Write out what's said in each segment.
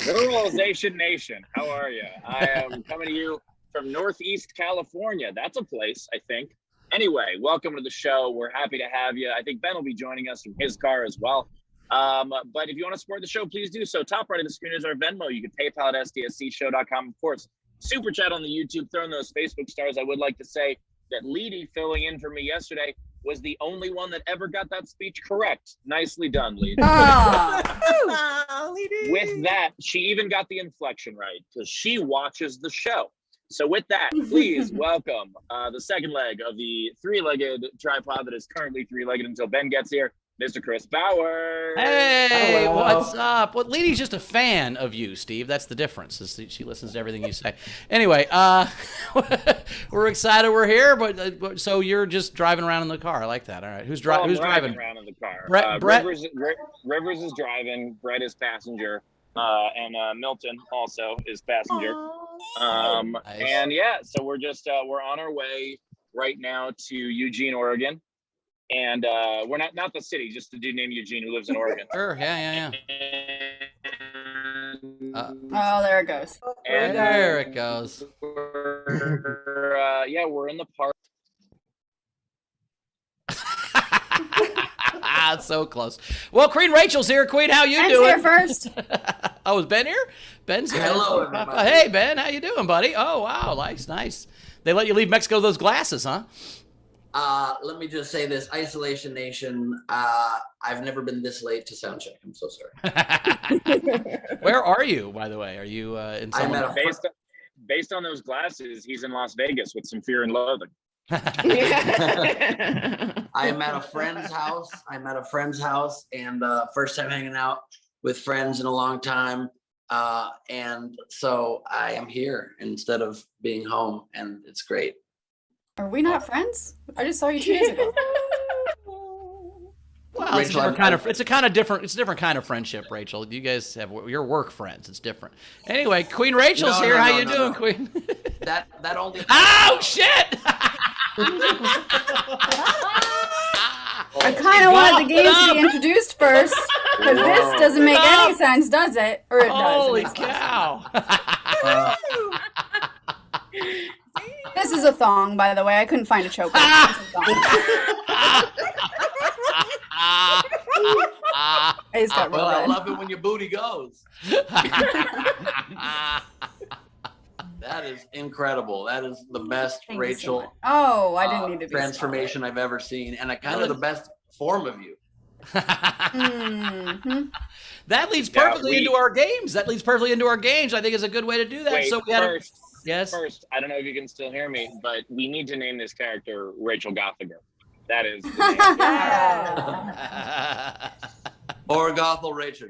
Mineralization Nation, how are you? I am coming to you from Northeast California. That's a place, I think. Anyway, welcome to the show. We're happy to have you. I think Ben will be joining us from his car as well. But if you want to support the show, please do so. Top right of the screen is our Venmo. You can PayPal at sdscshow.com, of course. Super chat on the YouTube, throwing those Facebook stars. I would like to say that Leedy, filling in for me yesterday, was the only one that ever got that speech correct. Nicely done, Leedy. With that, she even got the inflection right because she watches the show. So with that, please welcome the second leg of the three-legged tripod that is currently three-legged until Ben gets here, Mr. Chris Bauer. Hey, what's up? Well, Leedy's just a fan of you, Steve. That's the difference. Is she listens to everything you say. Anyway, we're excited we're here, but so you're just driving around in the car. I like that. All right, who's driving? Around in the car. Brett. Rivers is driving. Brett is passenger. And Milton also is passenger. Nice. And yeah, so we're just we're on our way right now to Eugene, Oregon. And we're not the city, just the dude named Eugene who lives in Oregon. Sure, yeah. Oh, there it goes. And there it goes. We're in the park. So close. Well, Queen Rachel's here. Queen, how you doing? Ben's here first. Oh, is Ben here? Ben's here. Hello, everybody. Hey, Ben, how you doing, buddy? Oh, wow, nice. They let you leave Mexico with those glasses, huh? Let me just say this, Isolation Nation, I've never been this late to sound check. I'm so sorry. Where are you, by the way? Are you in some Based on those glasses, he's in Las Vegas with some Fear and Loathing. I am at a friend's house. And first time hanging out with friends in a long time. And so I am here instead of being home, and it's great. Are we not friends? I just saw you 2 days ago. Well, Rachel, it's a different kind of friendship, Rachel. You guys have your work friends. It's different. Anyway, Queen Rachel's here. How you doing, Queen? That only. Oh shit! I kind of wanted the games to be introduced first, because this doesn't make any sense, does it? Or it does. Holy cow! This is a thong, by the way. I couldn't find a choker. It's a thong. I just got real I red. love it when your booty goes. That is incredible. That is the best Thank Rachel you so much. Oh, I didn't need to be transformation I've ever seen, and kind of the best form of you. Mm-hmm. That leads perfectly into our games. I think it's a good way to do that. Wait, so we had First, I don't know if you can still hear me, but we need to name this character Rachel Gothiger. That is the name. Or Gothel Rachel.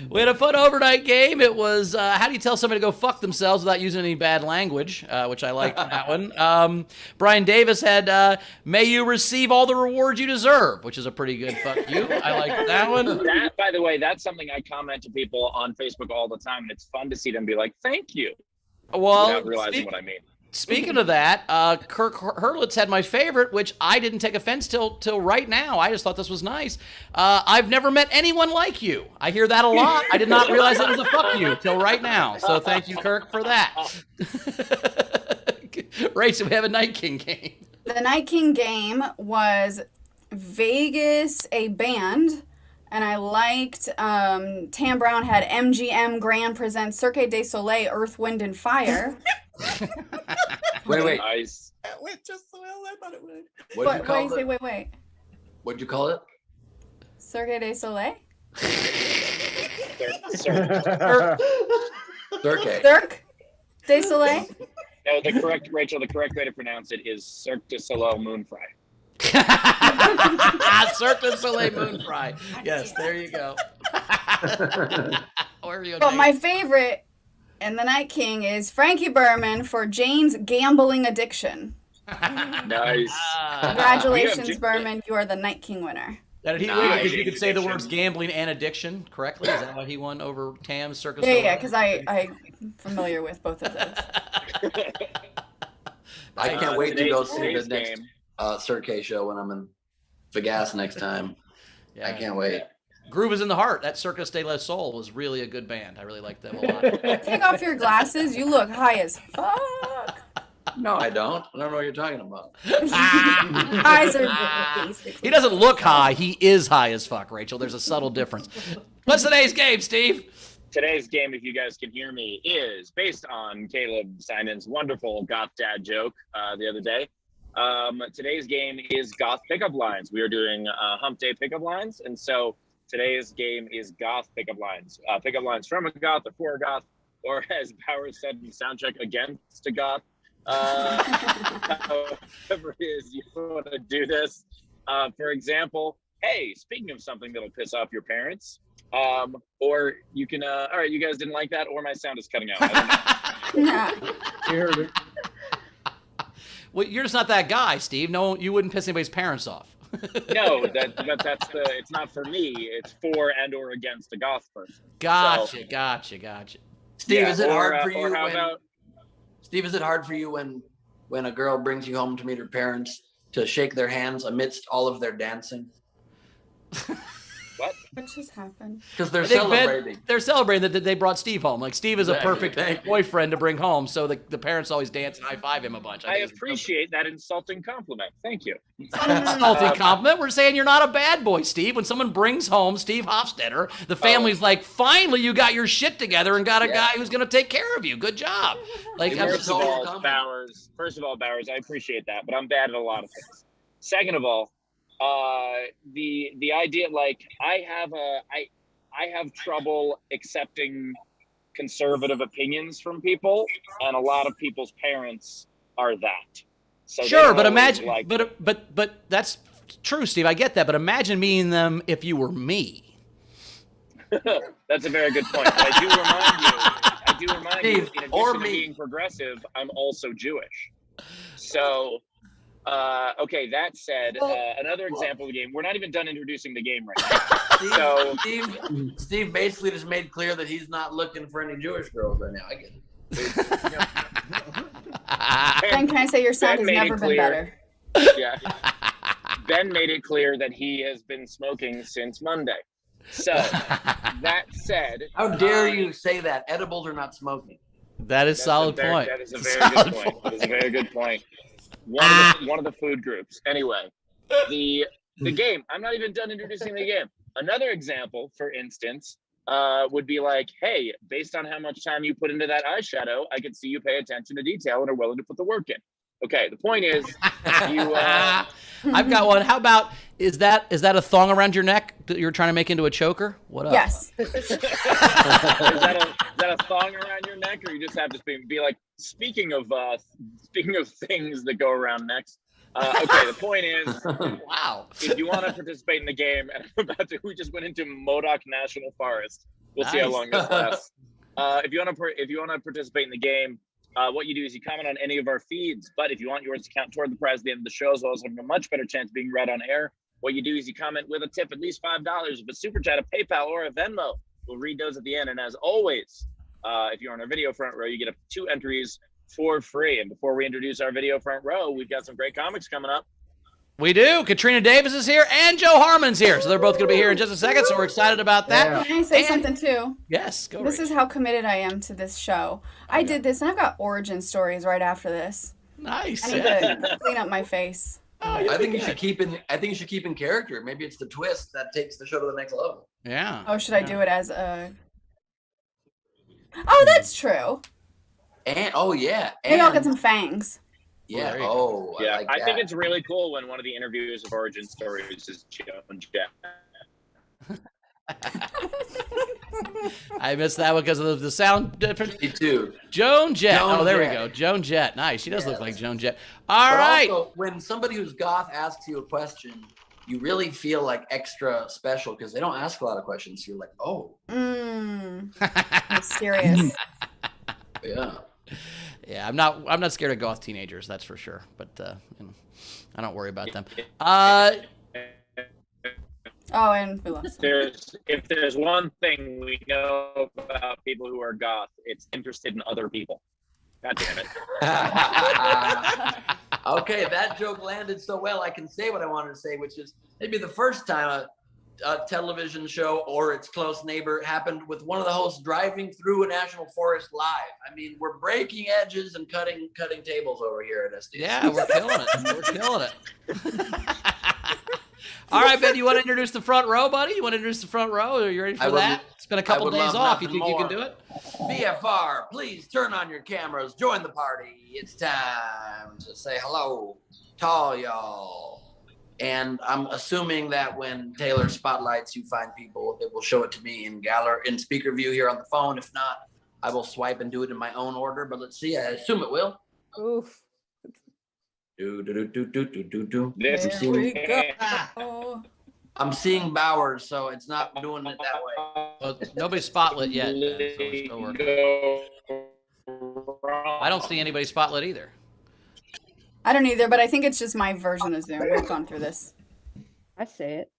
We had a fun overnight game. It was how do you tell somebody to go fuck themselves without using any bad language, which I liked that one. Brian Davis had may you receive all the rewards you deserve, which is a pretty good fuck you. I like that one. That, by the way, that's something I comment to people on Facebook all the time, and it's fun to see them be like, thank you, well, without realizing what I mean. Speaking of that, Kirk Hurlitz had my favorite, which I didn't take offense till right now. I just thought this was nice. I've never met anyone like you. I hear that a lot. I did not realize it was a fuck you till right now. So thank you, Kirk, for that. Rachel, we have a Night King game. The Night King game was Vegas, a band, and I liked Tam Brown had MGM Grand presents Cirque du Soleil, Earth, Wind, and Fire. Wait. Nice. That went just the way I thought it would. Wait. What'd you call it? Cirque du Soleil? Cirque. Cirque du Soleil? No, the correct way to pronounce it is Cirque du Soleil Moonfry. Cirque du Soleil Moonfry. Yes, there you go. But my favorite in the Night King is Frankie Berman for Jane's gambling addiction. Nice. Congratulations, Berman. You are the Night King winner. Did he win because you could say the words gambling and addiction correctly? Is that why he won over Tam's Circus? Yeah, because I'm familiar with both of those. I can't wait to go see the next Cirque show when I'm in Vegas next time. Yeah. I can't wait. Groove is in the Heart. That Circus de la Soul was really a good band. I really liked them a lot. Take off your glasses. You look high as fuck. No, I don't. I don't know what you're talking about. Eyes are basically. He doesn't look high. He is high as fuck, Rachel. There's a subtle difference. What's today's game, Steve? Today's game, if you guys can hear me, is based on Caleb Simon's wonderful goth dad joke the other day. Today's game is goth pickup lines. We are doing hump day pickup lines. And so today's game is goth pickup lines. Pickup lines from a goth or for a goth, or as Powers said in Soundcheck, against a goth. However it is you want to do this. For example, hey, speaking of something that'll piss off your parents, or you can, all right, you guys didn't like that, or my sound is cutting out. I don't know. You heard it. Well, you're just not that guy, Steve. No, you wouldn't piss anybody's parents off. No, it's not for me. It's for and or against a goth person. Gotcha. Steve, Yeah, is it hard for you or how when about, Steve, is it hard for you when a girl brings you home to meet her parents to shake their hands amidst all of their dancing? what? What just happened? Because they're I think celebrating. they're celebrating that they brought Steve home. Like, Steve is a Exactly. perfect Thank you. boyfriend to bring home, so the parents always dance and high-five him a bunch. I think it's appreciate that insulting compliment. Thank you. an insulting compliment. We're saying you're not a bad boy, Steve. When someone brings home Steve Hofstetter, the family's like, finally you got your shit together and got a guy who's going to take care of you. Good job. Like, You're First of total all, compliment. Bowers, I appreciate that, but I'm bad at a lot of things. Second of all, the idea, like, I have trouble accepting conservative opinions from people, and a lot of people's parents are that. So they sure, don't but always imagine, like, but that's true, Steve. I get that, but imagine meeting them if you were me. that's a very good point. But I do remind you, Steve, in addition or to me. being progressive, I'm also Jewish. So, okay, that said, another example of the game, we're not even done introducing the game right now. So, Steve basically just made clear that he's not looking for any Jewish girls right now. I get it. Ben, can I say your sound has Ben made never it been clear. better? Yeah. Ben made it clear that he has been smoking since Monday. So, that said, How dare you say that? Edibles are not smoking. That is solid point. That is a very good point. That is a very good point. One of the food groups. Anyway, the game. I'm not even done introducing the game. Another example, for instance, would be like, hey, based on how much time you put into that eyeshadow, I can see you pay attention to detail and are willing to put the work in. Okay, the point is, you. I've got one. How about, is that a thong around your neck that you're trying to make into a choker? What up? Yes. Is that a thong around your neck, or you just have to be like, speaking of things that go around necks? Okay, the point is, Wow. if you want to participate in the game, and we just went into Modoc National Forest. We'll see how Nice. long this lasts. If you want to participate in the game, what you do is you comment on any of our feeds. But if you want yours to count toward the prize at the end of the show, as well as having a much better chance of being read on air, what you do is you comment with a tip, at least $5, if a super chat, a PayPal, or a Venmo. We'll read those at the end. And as always, if you're on our video front row, you get 2 entries for free. And before we introduce our video front row, we've got some great comics coming up. We do. Katrina Davis is here and Joe Harmon's here. So they're both going to be here in just a second. So we're excited about that. Can I say And- something too? Yes, go This Rach. is how committed I am to this show. I did this, and I've got origin stories right after this. Nice. I need to clean up my face. I think you should keep in character. Maybe it's the twist that takes the show to the next level. Yeah. Oh, should I do it as a? Oh, that's true. And Maybe I'll get some fangs. Yeah. There you Oh, Yeah, I like I think that. it's really cool when one of the interviewers of Origin Stories is Joe and Jeff. I missed that one because of the sound difference. Me too. Joan Jett. Joan Oh, there we Jett. go. Joan Jett. Nice. She does look Yes. like Joan Jett. All But right. also, when somebody who's goth asks you a question, you really feel like extra special because they don't ask a lot of questions. You're like, oh, Mysterious. yeah. Yeah, I'm not scared of goth teenagers, that's for sure. But you know, I don't worry about them. Oh, and we lost. If there's one thing we know about people who are goth, it's interested in other people. God damn it. Okay, that joke landed so well. I can say what I wanted to say, which is maybe the first time television show or its close neighbor happened with one of the hosts driving through a national forest live. I mean, we're breaking edges and cutting tables over here at SD. Yeah, we're killing it. We're killing it. All right, Ben, you want to introduce the front row, buddy? You want to introduce the front row? Are you ready for that? It's been a couple days off. You think you can do it? BFR, please turn on your cameras. Join the party. It's time to say hello to all y'all. And I'm assuming that when Taylor spotlights, you find people that will show it to me in Gallagher in speaker view here on the phone. If not, I will swipe and do it in my own order. But let's see. I assume it will. Oof. Do. This we go. I'm seeing Bowers, so it's not doing it that way. Well, nobody's spotlit yet. So we're still working. I don't see anybody spotlit either. I don't either, but I think it's just my version of Zoom. We've gone through this. I see it.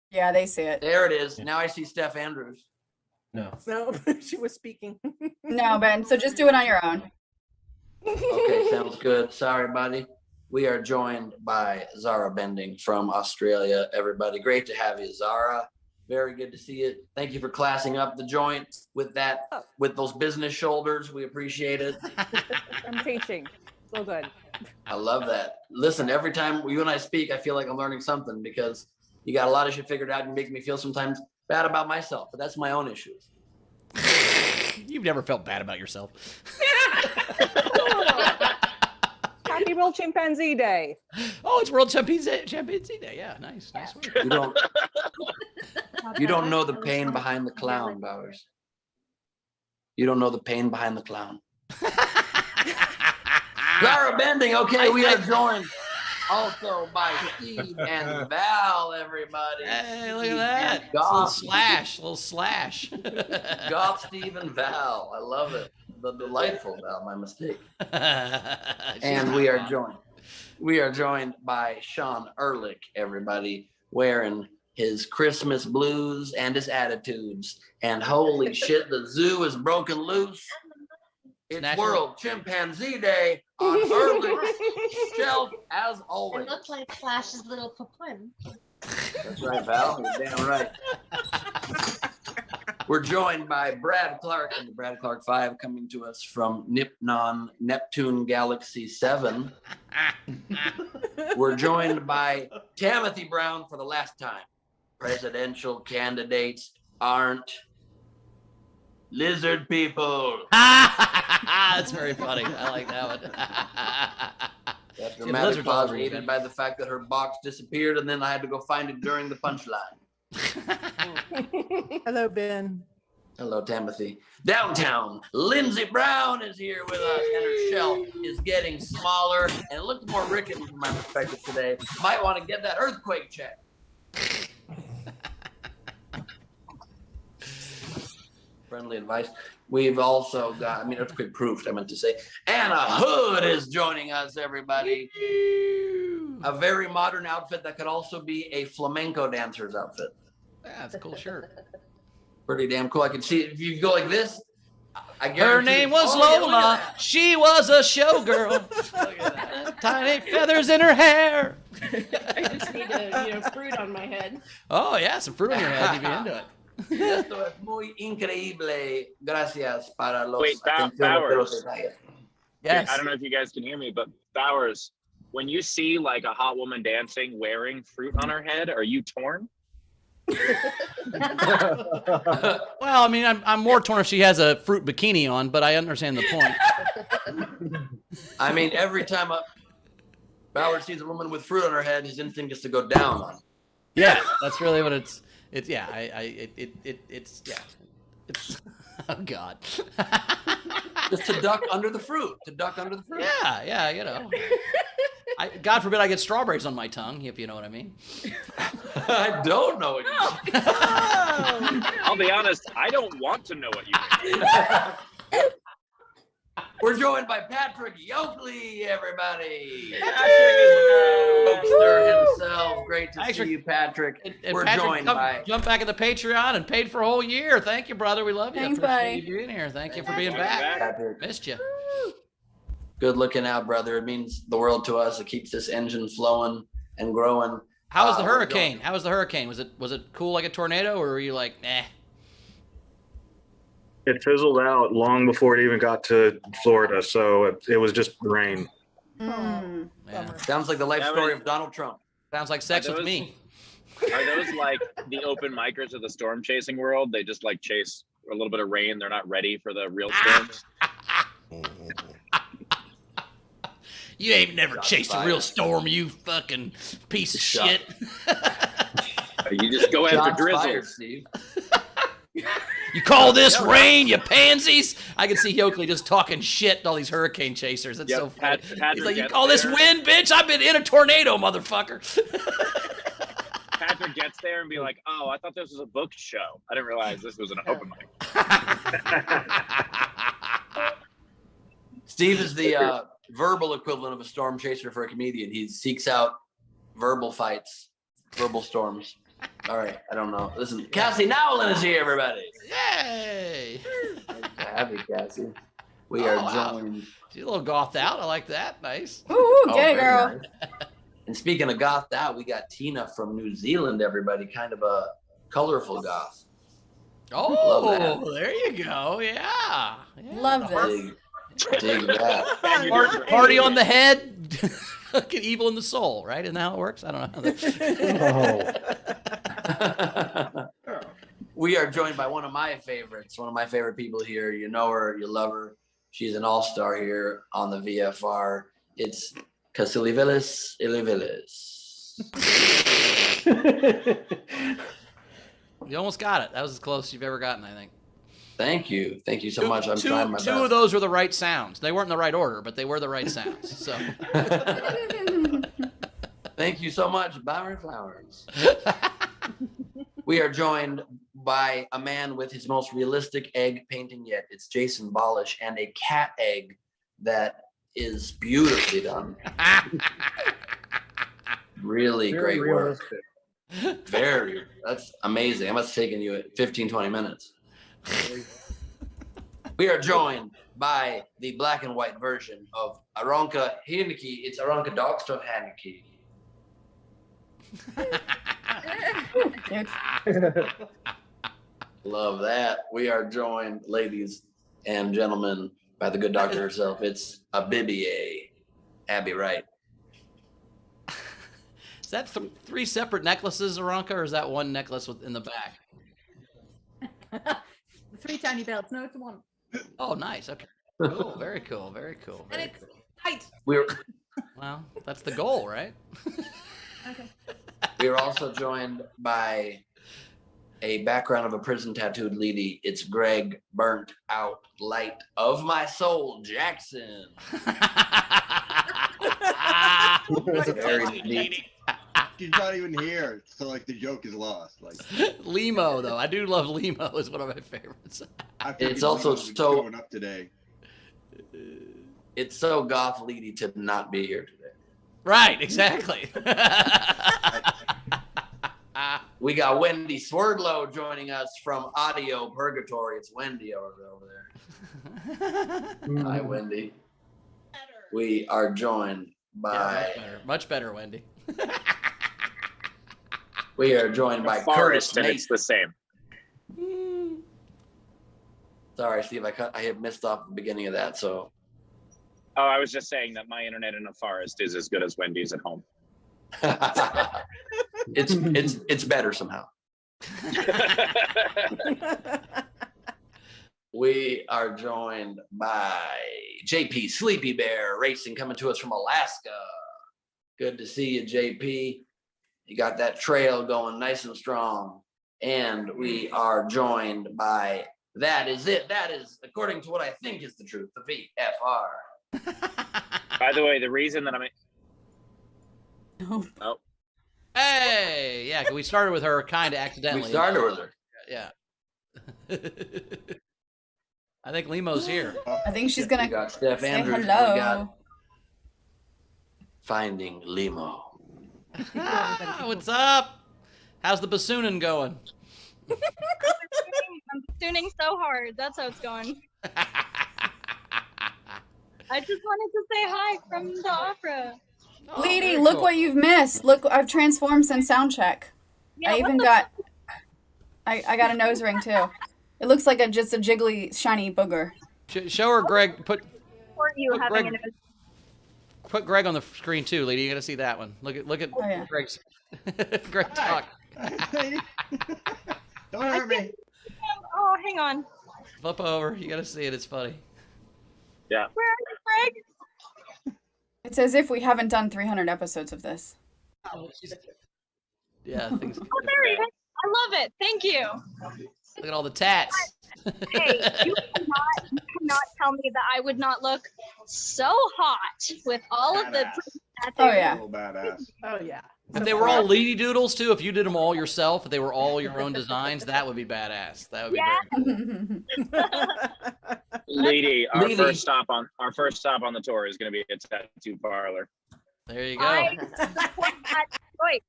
Yeah, they see it. There it is. Now I see Steph Andrews. No. No, she was speaking. No, Ben, so just do it on your own. Okay, sounds good. Sorry, buddy. We are joined by Zara Bending from Australia. Everybody, great to have you, Zara. Very good to see you. Thank you for classing up the joint with those business shoulders. We appreciate it. I'm teaching. So good. I love that. Listen, every time you and I speak, I feel like I'm learning something because you got a lot of shit figured out and make me feel sometimes bad about myself, but that's my own issues. You've never felt bad about yourself. Happy World Chimpanzee Day. Oh, it's World Chimpanzee Day. Yeah, nice word. You don't know the pain behind the clown, Bowers. You don't know the pain behind the clown. Zara Bending, okay, we are joined also by Steve and Val, everybody. Hey, look at that. Little slash. Goth, Steve, and Val. I love it. The delightful Val, my mistake. And we are joined by Sean Ehrlich, everybody, wearing his Christmas blues and his attitudes. And holy shit, the zoo is broken loose. It's National World Chimpanzee Day on Ehrlich's shelf, as always. It looks like Flash's little papuin. That's right, Val. You're damn right. We're joined by Brad Clark and the Brad Clark 5 coming to us from Neptune Galaxy 7. We're joined by Timothy Brown for the last time. Presidential candidates aren't lizard people. That's very funny. I like that one. That dramatic pause aided by the fact that her box disappeared and then I had to go find it during the punchline. Hello, Ben. Hello, Timothy. Downtown, Lindsey Brown is here with us, and her shelf is getting smaller, and it looks more rickety from my perspective today. Might want to get that earthquake check. Friendly advice. We've also got, earthquake proofed, I meant to say. Anna Hood is joining us, everybody. A very modern outfit that could also be a flamenco dancer's outfit. Yeah, that's a cool shirt. Pretty damn cool. I can see if you go like this. I guarantee Her name was Lola. She was a showgirl. Look at that. Tiny feathers in her hair. I just need fruit on my head. Oh, yeah, some fruit on your head. You'd be into it. Esto es muy increíble. Gracias para los. Wait, Bowers. Yes. I don't know if you guys can hear me, but Bowers, when you see like a hot woman dancing wearing fruit on her head, are you torn? Well, I'm more torn if she has a fruit bikini on, but I understand the point. Every time Bowers sees a woman with fruit on her head, his instinct is to go down on. Yeah, that's really what it's. It's yeah. It's oh God. Just to duck under the fruit. Yeah. God forbid I get strawberries on my tongue, if you know what I mean. I don't know what you mean. I'll be honest, I don't want to know what you mean. We're joined by Patrick Yoakley, everybody. Patrick is Hofstetter himself. Great to see you, Patrick. And We're Patrick, joined by. Jump back in the Patreon and paid for a whole year. Thank you, brother. We love you. Thanks, Appreciate buddy. you being here. Thank you for being back. Patrick. Missed you. Good looking out, brother. It means the world to us. It keeps this engine flowing and growing. How was the we're hurricane? going- How was the hurricane? Was it cool like a tornado, or were you like, nah? It fizzled out long before it even got to Florida, so it was just rain. Mm. Yeah. Bummer. Sounds like the life That story was- of Donald Trump. Sounds like sex with those- me. Are those like the open micers of the storm chasing world? They just like chase a little bit of rain. They're not ready for the real storms. You ain't never Shots chased a fired. real storm, you fucking piece of Shot. shit. You just go after Shots drizzle. fired, Steve. You call this rain, you pansies? I can see Yoakley just talking shit to all these hurricane chasers. That's Yep, so funny. Patrick He's like, you gets call this there. wind, bitch? I've been in a tornado, motherfucker. Patrick gets there and be like, "Oh, I thought this was a book show. I didn't realize this was an open mic." Steve is the verbal equivalent of a storm chaser for a comedian. He seeks out verbal fights, verbal storms. All right, I don't know. Listen, Cassie Nowlin is here, everybody. Yay! Happy Cassie. We Oh, are wow. joined. She's a little gothed out. I like that. Nice. Ooh, Oh, get it, very girl. nice. And speaking of goth out, we got Tina from New Zealand, everybody. Kind of a colorful goth. Oh, Love there you go. Yeah. Love this. Dig that. Party on the head. Fucking evil in the soul, right? Isn't that how it works? I don't know. We are joined by one of my favorites, one of my favorite people here. You know her, you love her. She's an all-star here on the VFR. It's Casilivelis Ilivelis. You almost got it. That was as close as you've ever gotten, I think. Thank you. Thank you so much. I'm trying my best. Two of those were the right sounds. They weren't in the right order, but they were the right sounds. So Thank you so much, Byron Flowers. We are joined by a man with his most realistic egg painting yet. It's Jason Bolish and a cat egg that is beautifully done. Really great work. Very. That's amazing. I must have taken you 15, 20 minutes. We are joined by the black and white version of Aronka Haneke. It's Aronka Dogstuff Haneke. Love that. We are joined, ladies and gentlemen, by the good doctor herself. It's a Bibier, Abby Wright. is that three separate necklaces, Aranka, or is that one necklace in the back? Three tiny belts. No, it's one. Oh, nice. Okay. Cool. Very cool. Very cool. And Very it's cool. tight. We're Well, that's the goal, right? Okay. we are also joined by a background of a prison tattooed lady. It's Greg Burnt Out Light of My Soul Jackson. Very deep. She's not even here, so like the joke is lost. Like Limo, though. I do love Limo. Is one of my favorites. I It's figured also Leo was so- showing up today. It's so goth lady to not be here today. Right. Exactly. We got Wendy Swerdlow joining us from Audio Purgatory. It's Wendy over there. Hi, Wendy. We are joined Yeah, by much better. Much better, Wendy. we are joined by Curtis Forest, and it's Nate. the same. Sorry, Steve, I had missed off the beginning of that. So Oh, I was just saying that my internet in a forest is as good as Wendy's at home. it's better somehow. We are joined by JP Sleepy Bear Racing coming to us from Alaska. Good to see you, JP. You got that trail going nice and strong. And we are joined by That Is It. That is, according to what I think is the truth, the VFR. By the way, the reason that I'm No. Hey, yeah, 'cause we started with her kind of accidentally. We started with her. Yeah. I think Limo's here. I think she's We gonna got Steph say Andrews. We hello. got Finding Limo. What's up? How's the bassooning going? I'm tuning so hard. That's how it's going. I just wanted to say hi from the opera. Oh, Leedy, very look cool. what you've missed. Look, I've transformed since sound check. Yeah, I what even the got, I got a nose ring too. It looks like just a jiggly, shiny booger. Show her Greg. Put for you Put having Greg- an put Greg on the screen too, lady. You got to see that one. Look at Oh, yeah. Greg's Greg talk. Don't hurt me. Oh, hang on. Flip over. You got to see it. It's funny. Where are you, Greg? It's as if we haven't done 300 episodes of this. Yeah, things. Oh, there he is. I love it. Thank you. Look at all the tats. Hey, you cannot tell me that I would not look so hot with all of the tattoos. Oh, yeah. So badass. Oh yeah. If they were all lady doodles too, if you did them all yourself, if they were all your own designs, that would be badass. That would be very cool. Lady, our Lady. first stop on the tour is going to be a tattoo parlor. There you go. I support that choice.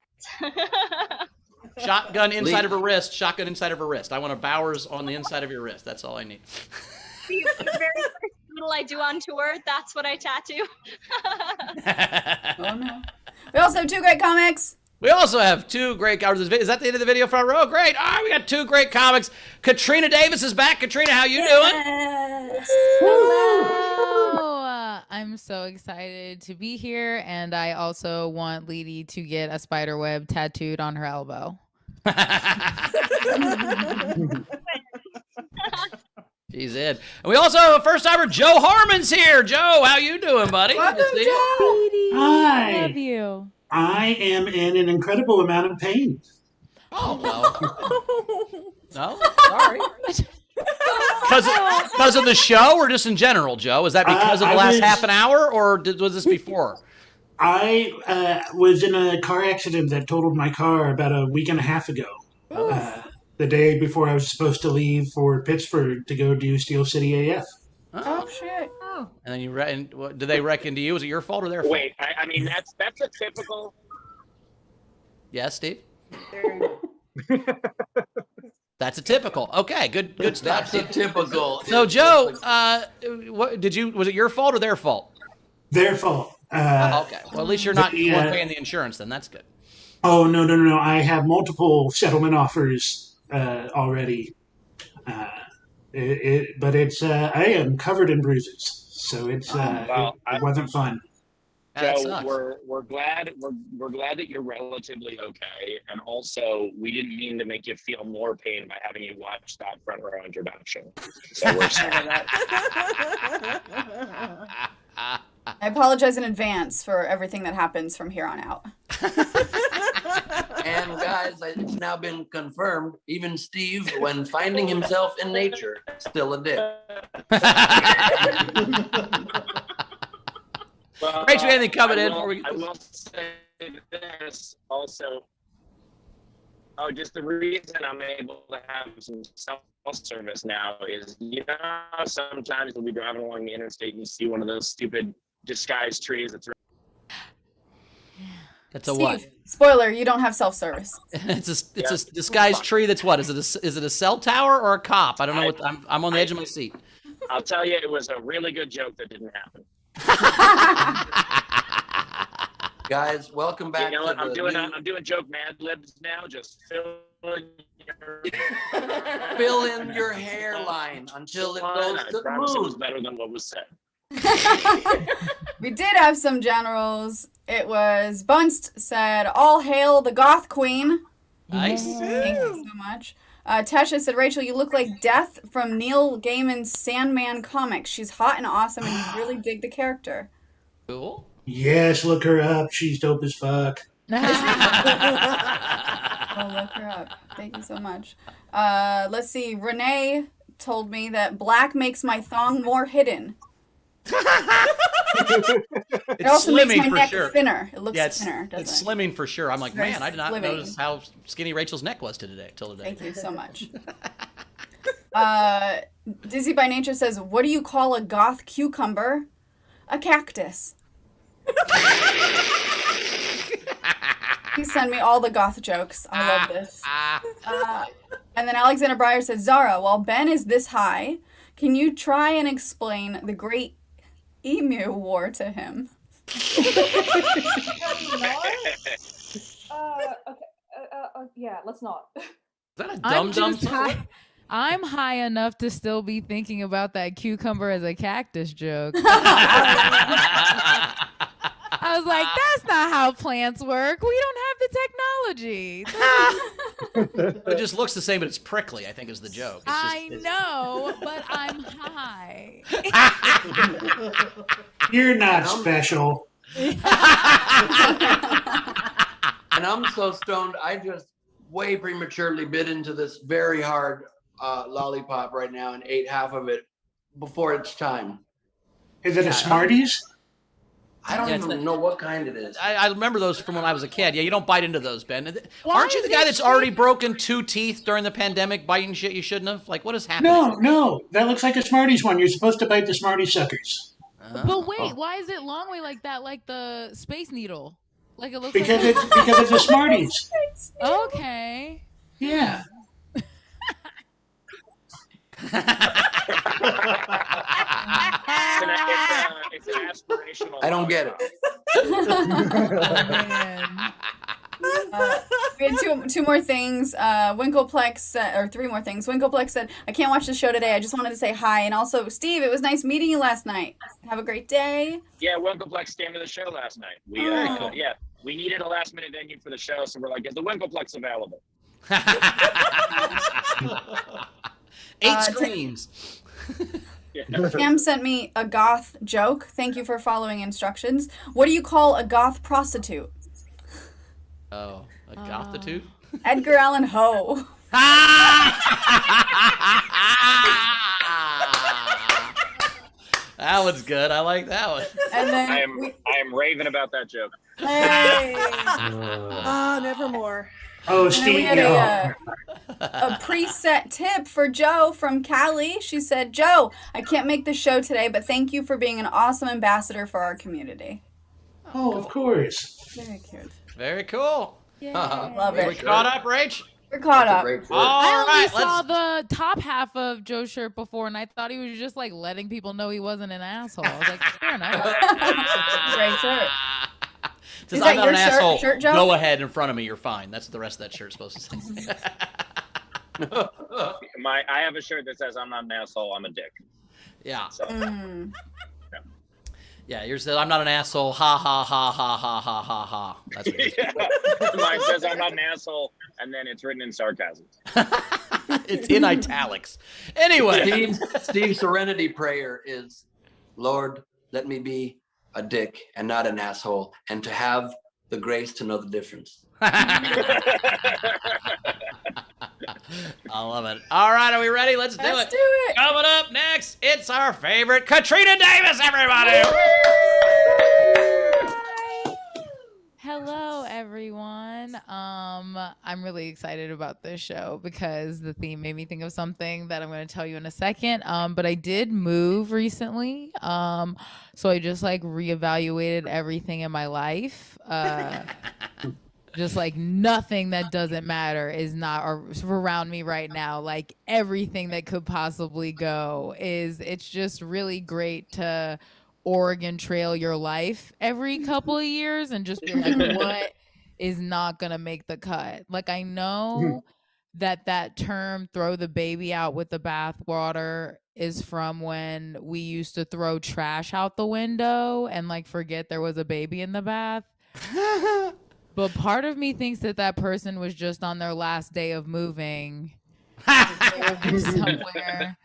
Shotgun inside of her wrist. Shotgun inside of her wrist. I want a Bowers on the inside of your wrist. That's all I need. The very first doodle I do on tour, that's what I tattoo. Oh, no. We also have 2 great comics. We also have 2 great comics. Is that the end of the video, front row? Great. All right, we got 2 great comics. Katrina Davis is back. Katrina, how you doing? Hello. I'm so excited to be here, and I also want Leedy to get a spider web tattooed on her elbow. She's in. And we also have a first timer, Joe Harman's here. Joe, how you doing, buddy? Welcome, Good to see you. Joe. Leedy, Hi. love you. I am in an incredible amount of pain. Oh, well. No? Sorry. Because of the show or just in general, Joe? Is that because of the I last was- half an hour or was this before? I was in a car accident that totaled my car about a week and a half ago. The day before I was supposed to leave for Pittsburgh to go do Steel City AF. Oh, shit. Oh. And then did they reckon to you? Was it your fault or their fault? Wait, I mean that's a typical. Yes, Steve? There you go. That's a typical. Okay, good stuff. That's a typical. So, Joe, was it your fault or their fault? Their fault. Okay. Well, at least you weren't Yeah. paying the insurance then. That's good. Oh, no. I have multiple settlement offers already. But I am covered in bruises. So it's Well, it wasn't fun. That Joe, sucks. we're glad that you're relatively okay, and also we didn't mean to make you feel more pain by having you watch that front row introduction. So we're sorry. I apologize in advance for everything that happens from here on out. And guys, it's now been confirmed. Even Steve, when finding himself in nature, still a dick. Well, Rachel, anything coming in before I will say this also. Oh, just the reason I'm able to have some self-service now is, sometimes you'll be driving along the interstate and you see one of those stupid disguised trees that's That's a what? Steve, spoiler, you don't have self-service. It's a disguised tree. That's what? Is it a cell tower or a cop? I don't know what. I'm on the edge of my seat. I'll tell you, it was a really good joke that didn't happen. Guys, welcome back. You know what? to I'm the doing joke Mad Libs now. Just fill in your hairline until it goes I to the promise it was moon. better than what was said. We did have some generals. It was Bunst said, "All hail the Goth Queen." Nice. Thank you so much. Tesha said, "Rachel, you look like Death from Neil Gaiman's Sandman comics. She's hot and awesome, and you really dig the character." Cool. Yes, look her up. She's dope as fuck. Oh, look her up. Thank you so much. Let's see. Renee told me that black makes my thong more hidden. It also makes my neck thinner. It looks thinner, doesn't it's it? slimming for sure. I'm like, Very man, I did not slimming. notice how skinny Rachel's neck was till today. Thank you so much. Dizzy by Nature says, "What do you call a goth cucumber?" A cactus. Please send me all the goth jokes. I love this. And then Alexander Breyer says, "Zara, while Ben is this high, can you try and explain the Great Emu War to him?" Okay. Yeah, let's not. Is that a I'm dumb just high. I'm high enough to still be thinking about that cucumber as a cactus joke. I was like, that's not how plants work. We don't have the technology. It just looks the same, but it's prickly, I think is the joke. I know, but I'm high. You're not special. And I'm so stoned, I just way prematurely bit into this very hard lollipop right now and ate half of it before it's time. Is it a Smarties? I don't even know what kind it is. I remember those from when I was a kid. Yeah, you don't bite into those, Ben. Aren't you the guy that's already broken 2 teeth during the pandemic biting shit you shouldn't have? Like, what is happening? No. That looks like a Smarties one. You're supposed to bite the Smarties suckers. But wait, why is it long way like that? Like the Space Needle? Like it looks Because like it's a Smarties. Okay. Yeah. It's an aspirational. I don't get it. We had two more things. Winkleplex, or 3 more things. Winkleplex said, I can't watch the show today. I just wanted to say hi. And also, Steve, it was nice meeting you last night. Have a great day. Yeah, Winkleplex came to the show last night. We needed a last minute venue for the show, so we're like, is the Winkleplex available? 8 screens. Cam sent me a goth joke. Thank you for following instructions. What do you call a goth prostitute? Oh, a gothitude? Edgar Allan Poe. That one's good. I like that one. And then I am raving about that joke. Hey. Nevermore. Oh, And then we Steve. had a preset tip for Joe from Cali. She said, Joe, I can't make the show today, but thank you for being an awesome ambassador for our community. Oh, of course. Very cute. Very cool. Love We it. caught up, Rach? We're caught up. I only saw the top half of Joe's shirt before, and I thought he was just like letting people know he wasn't an asshole. I was like, fair enough. Great shirt. Says, Is I'm that not your an asshole. shirt, Joe? Go ahead in front of me. You're fine. That's what the rest of that shirt's supposed to say. I have a shirt that says I'm not an asshole, I'm a dick. Yeah. So, Yeah, yours says, I'm not an asshole. Ha, ha, ha, ha, ha, ha, ha, ha. That's what it is. Mine says I'm not an asshole, and then it's written in sarcasm. It's in italics. Anyway. Steve's serenity prayer is, Lord, let me be a dick and not an asshole, and to have the grace to know the difference. I love it. All right, are we ready? Let's do Let's it. do it. Coming up next, it's our favorite Katrina Davis, everybody. Hello, everyone. I'm really excited about this show because the theme made me think of something that I'm going to tell you in a second. But I did move recently. So I just like reevaluated everything in my life. Just like nothing that doesn't matter is not around me right now. Like everything that could possibly go it's just really great to Oregon Trail your life every couple of years and just be like, what is not going to make the cut? Like, I know that term, throw the baby out with the bathwater, is from when we used to throw trash out the window and like forget there was a baby in the bath. But part of me thinks that person was just on their last day of moving somewhere,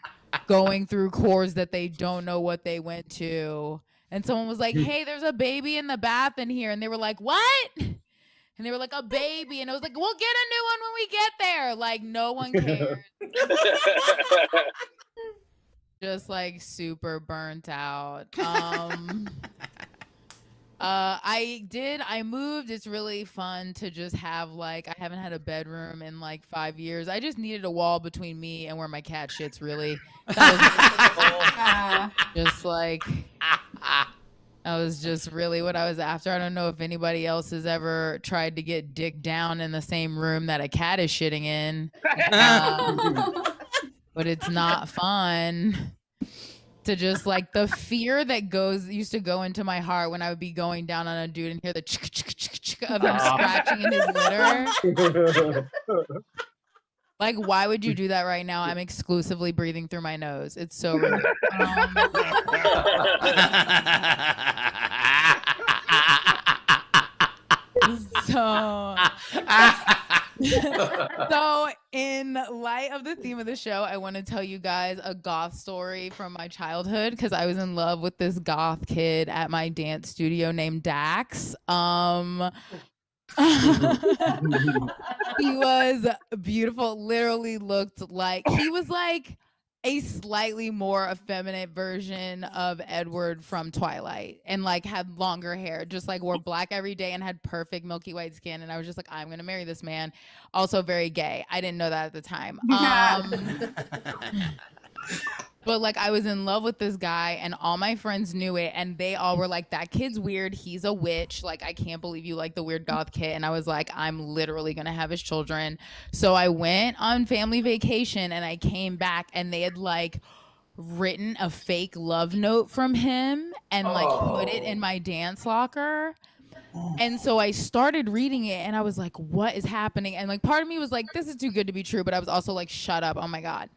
going through chores that they don't know what they went to. And someone was like, hey, there's a baby in the bath in here. And they were like, what? And they were like, a baby. And I was like, we'll get a new one when we get there. Like, no one cared. Just like super burnt out. I moved. It's really fun to just have like, I haven't had a bedroom in like 5 years. I just needed a wall between me and where my cat shits, really. That was just like, that was just really what I was after. I don't know if anybody else has ever tried to get dick down in the same room that a cat is shitting in. But it's not fun. to just like the fear that used to go into my heart when I would be going down on a dude and hear the of him scratching in his litter. Like, why would you do that right now? I'm exclusively breathing through my nose. It's so rude. So in light of the theme of the show, I want to tell you guys a goth story from my childhood because I was in love with this goth kid at my dance studio named Dax. He was beautiful, literally looked like he was like a slightly more effeminate version of Edward from Twilight, and like had longer hair, just like wore black every day and had perfect milky white skin. And I was just like, I'm gonna marry this man. Also very gay. I didn't know that at the time. But like I was in love with this guy and all my friends knew it and they all were like, that kid's weird. He's a witch. Like, I can't believe you like the weird goth kid. And I was like, I'm literally going to have his children. So I went on family vacation and I came back and they had like written a fake love note from him and like put it in my dance locker. And so I started reading it and I was like, what is happening? And like part of me was like, this is too good to be true. But I was also like, shut up. Oh my God.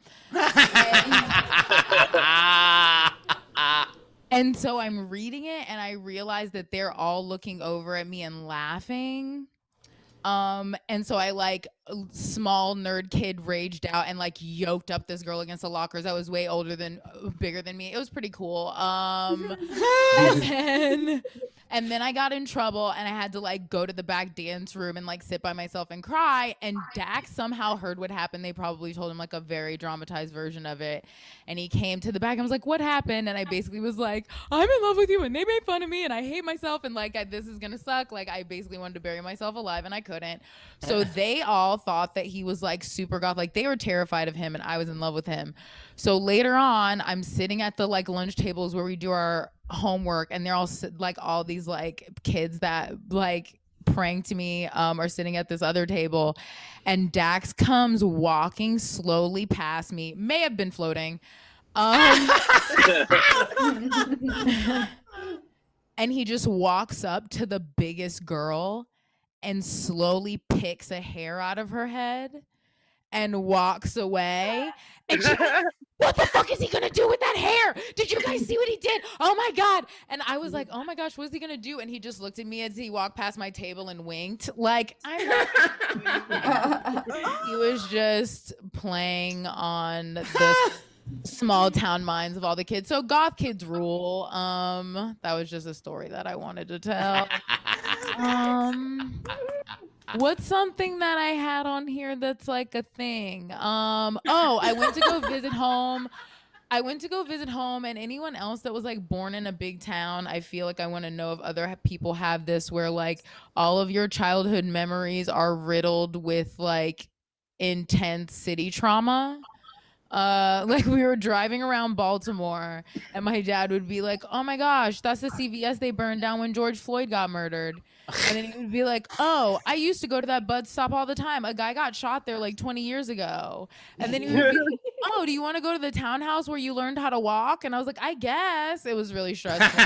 And so I'm reading it and I realized that they're all looking over at me and laughing. And so I like small nerd kid raged out and like yoked up this girl against the lockers that was way bigger than me. It was pretty cool. And then I got in trouble and I had to like go to the back dance room and like sit by myself and cry. And Dax somehow heard what happened. They probably told him like a very dramatized version of it. And he came to the back and was like, what happened? And I basically was like, I'm in love with you and they made fun of me and I hate myself and like this is gonna suck. Like I basically wanted to bury myself alive and I couldn't. So they all thought that he was like super goth. Like they were terrified of him and I was in love with him. So later on, I'm sitting at the like lunch tables where we do our homework and they're all like all these like kids that like pranked me are sitting at this other table and Dax comes walking slowly past me, may have been floating, and he just walks up to the biggest girl and slowly picks a hair out of her head and walks away. And she's like, what the fuck is he gonna do with that hair? Did you guys see what he did? Oh my God. And I was like, oh my gosh, what is he gonna do? And he just looked at me as he walked past my table and winked. Like, he was just playing on the small town minds of all the kids. So goth kids rule. That was just a story that I wanted to tell. What's something that I had on here that's like a thing? I went to go visit home. And anyone else that was like born in a big town, I feel like I want to know if other people have this where like all of your childhood memories are riddled with like intense city trauma. Like we were driving around Baltimore and my dad would be like, oh my gosh, that's the CVS they burned down when George Floyd got murdered. And then he would be like, oh, I used to go to that bud stop all the time. A guy got shot there like 20 years ago. And then he would be like, oh, do you want to go to the townhouse where you learned how to walk? And I was like, I guess. It was really stressful.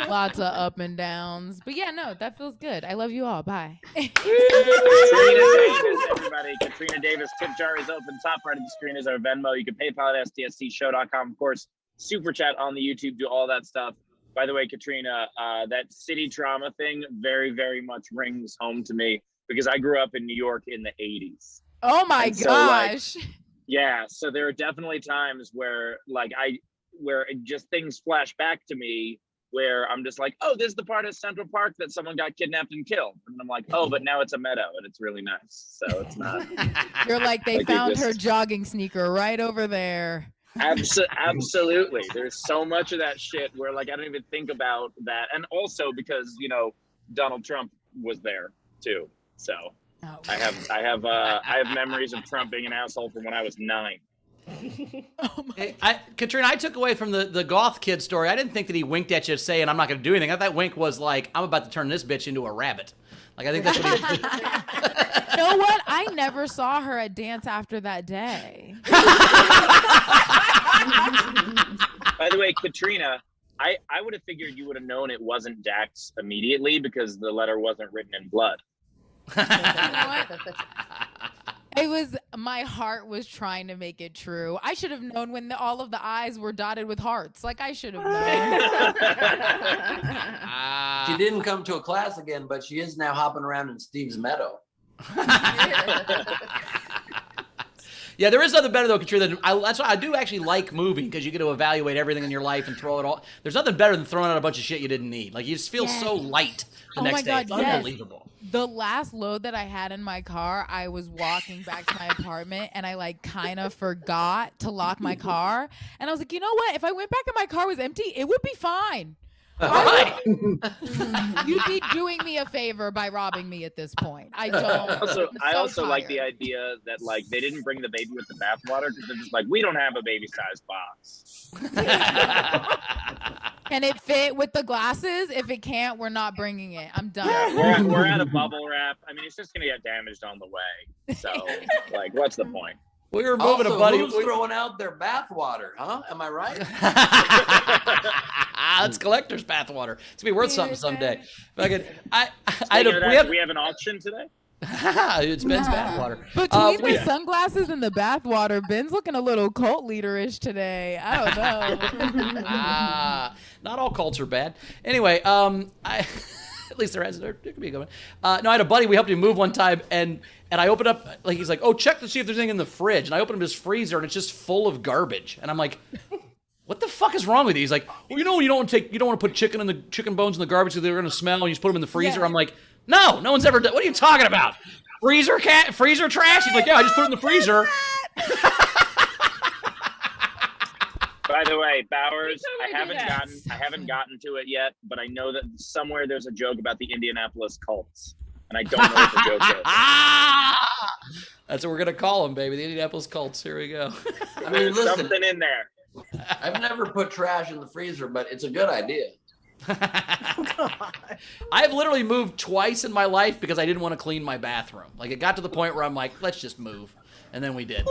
Lots of up and downs. But yeah, no, that feels good. I love you all. Bye. Katrina Davis, everybody. Katrina Davis. Tip jar is open. Top part of the screen is our Venmo. You can PayPal at stscshow.com. Of course, super chat on the YouTube. Do all that stuff. By the way, Katrina, that city trauma thing very, very much rings home to me because I grew up in New York in the 80s. Oh my gosh. Yeah, so there are definitely times where just things flash back to me where I'm just like, oh, this is the part of Central Park that someone got kidnapped and killed. And I'm like, oh, but now it's a meadow and it's really nice. So it's not. You're like, they found her jogging sneaker right over there. Absolutely. There's so much of that shit where like I don't even think about that. And also because, Donald Trump was there too. So I have memories of Trump being an asshole from when I was 9. Katrina, I took away from the goth kid story. I didn't think that he winked at you saying, I'm not going to do anything. I thought that wink was like, I'm about to turn this bitch into a rabbit. Like I think that's what he. You know what? I never saw her at dance after that day. By the way, Katrina, I would have figured you would have known it wasn't Dax immediately because the letter wasn't written in blood. It was, my heart was trying to make it true. I should have known when all of the eyes were dotted with hearts. Like I should have known. She didn't come to a class again, but she is now hopping around in Steve's meadow. Yeah, there is nothing better though, Katrina. That's why I do actually like moving, because you get to evaluate everything in your life and throw it all. There's nothing better than throwing out a bunch of shit you didn't need. Like you just feel so light the next day. It's unbelievable. The last load that I had in my car, I was walking back to my apartment and I like kind of forgot to lock my car. And I was like, you know what? If I went back and my car was empty, it would be fine. Right. You'd be doing me a favor by robbing me at this point. I don't. I also like the idea that like they didn't bring the baby with the bathwater because they're just like, we don't have a baby-sized box. Can it fit with the glasses? If it can't, we're not bringing it. I'm done. Yeah, we're out of bubble wrap. I mean, it's just gonna get damaged on the way. So, like, what's the point? We were moving also, a buddy. Who's throwing out their bathwater, huh? Am I right? It's collector's bathwater. It's gonna be worth something someday. We have an auction today. It's Ben's bathwater. Between the sunglasses and the bathwater, Ben's looking a little cult leaderish today. I don't know. Not all cults are bad. Anyway, at least there could be a good one. No, I had a buddy. We helped him move one time, and I opened up, like he's like, oh, check to see if there's anything in the fridge. And I opened up his freezer, and it's just full of garbage. And I'm like, what the fuck is wrong with you? He's like, well, you don't want to put chicken bones in the garbage because they're gonna smell, and you just put them in the freezer. I'm like, no one's ever done. What are you talking about? Freezer trash? He's like, yeah, I just put it in the freezer. By the way, Bowers, I haven't gotten to it yet, but I know that somewhere there's a joke about the Indianapolis Colts, and I don't know what the joke is. That's what we're gonna call them, baby. The Indianapolis Colts. Here we go. I mean, listen, something in there. I've never put trash in the freezer, but it's a good idea. I've literally moved twice in my life because I didn't want to clean my bathroom. Like it got to the point where I'm like, let's just move, and then we did.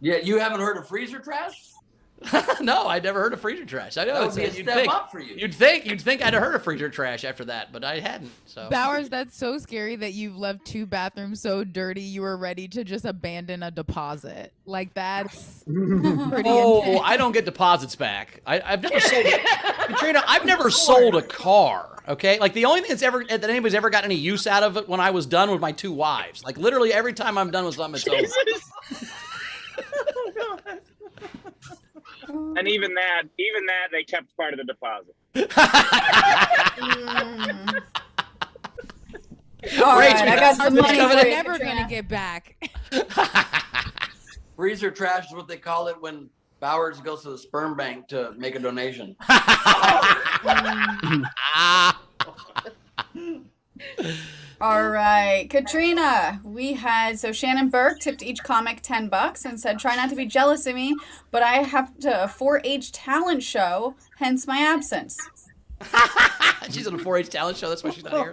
Yeah, you haven't heard of freezer trash? No, I never heard of freezer trash. I know that would be a step up for you. You'd think I'd have heard of freezer trash after that, but I hadn't. So Bowers, that's so scary that you've left 2 bathrooms so dirty you were ready to just abandon a deposit. Like that's pretty intense. I don't get deposits back. I've never sold Katrina, I've never sold a car. Okay, like the only thing that anybody's ever got any use out of it when I was done with my 2 wives. Like literally every time I'm done with something, it's over. And even that, they kept part of the deposit. All right, I got some money for you, never gonna get back. Freezer trash is what they call it when Bowers goes to the sperm bank to make a donation. All right, Katrina, so Shannon Burke tipped each comic $10 and said, try not to be jealous of me, but I have a 4-H talent show, hence my absence. She's on a 4-H talent show, that's why she's not here.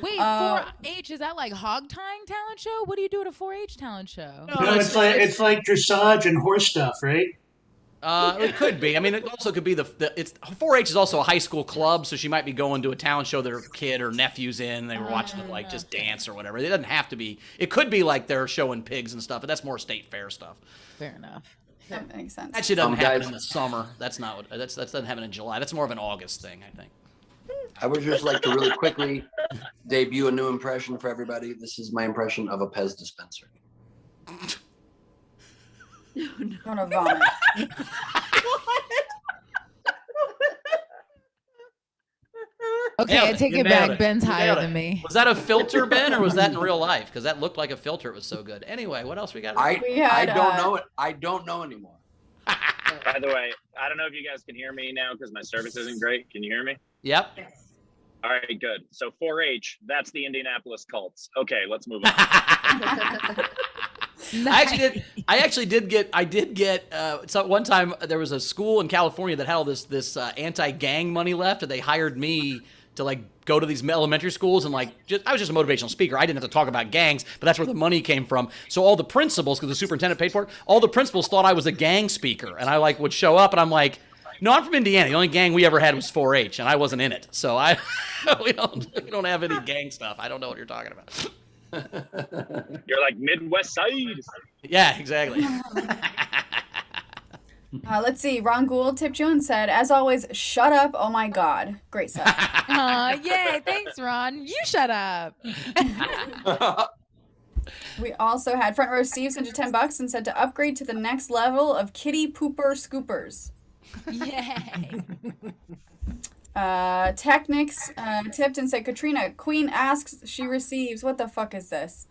Wait, 4-H, is that like hog tying talent show? What do you do at a 4-H talent show? No, it's like dressage and horse stuff, right? It could be. I mean, it also could be it's 4-H is also a high school club, so she might be going to a talent show that her kid or nephew's in. They were watching them like just dance or whatever. It doesn't have to be. It could be like they're showing pigs and stuff, but that's more state fair stuff. Fair enough. That makes sense. That shit doesn't happen in the summer. That's not what. That doesn't happen in July. That's more of an August thing, I think. I would just like to really quickly debut a new impression for everybody. This is my impression of a Pez dispenser. I'm gonna vomit. Okay, I take it back. Ben's higher than me. Was that a filter, Ben, or was that in real life? Because that looked like a filter. It was so good. Anyway, what else we got? I don't know it. I don't know anymore. By the way, I don't know if you guys can hear me now because my service isn't great. Can you hear me? Yep. All right, good. So 4-H, that's the Indianapolis Colts. Okay, let's move on. I did get. So one time there was a school in California that had all this anti-gang money left, and they hired me to like go to these elementary schools and like I was just a motivational speaker. I didn't have to talk about gangs, but that's where the money came from. So all the principals, because the superintendent paid for it, all the principals thought I was a gang speaker, and I like would show up and I'm like, no, I'm from Indiana. The only gang we ever had was 4-H, and I wasn't in it. So we don't have any gang stuff. I don't know what you're talking about. You're like Midwest side. Yeah, exactly. Let's see. Ron Gould tipped you and said, as always, shut up. Oh my God. Great stuff. Yay. Thanks, Ron. You shut up. We also had Front Row Steve sent you $10 and said to upgrade to the next level of kitty pooper scoopers. Yay. Technics tipped and said, Katrina, Queen asks, she receives. What the fuck is this?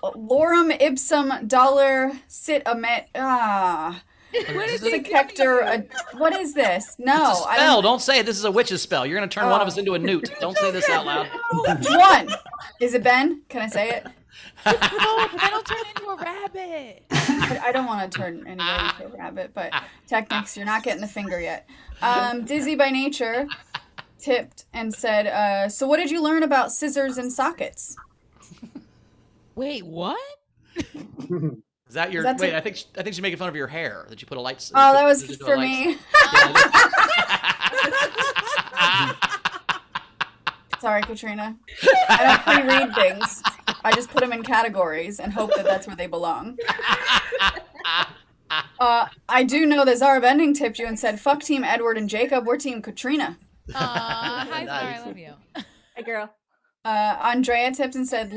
Lorem ipsum dollar sit amit. What is it? Hector, what is this? No. It's a spell. Don't say it. This is a witch's spell. You're going to turn one of us into a newt. Don't say this out loud. One. Is it Ben? Can I say it? No, but that'll turn into a rabbit. I don't want to turn anybody into a rabbit, but Technics, you're not getting the finger yet. Dizzy by Nature tipped and said, so what did you learn about scissors and sockets? Wait, what? Is that your? Wait, I think she's making fun of your hair that you put a light. Oh, that was for me. Sorry, Katrina. I don't pre-read things. I just put them in categories and hope that that's where they belong. I do know that Zara Bending tipped you and said, fuck Team Edward and Jacob. We're Team Katrina. Hi, Zara. I love you. Hey, girl. Andrea tipped and said,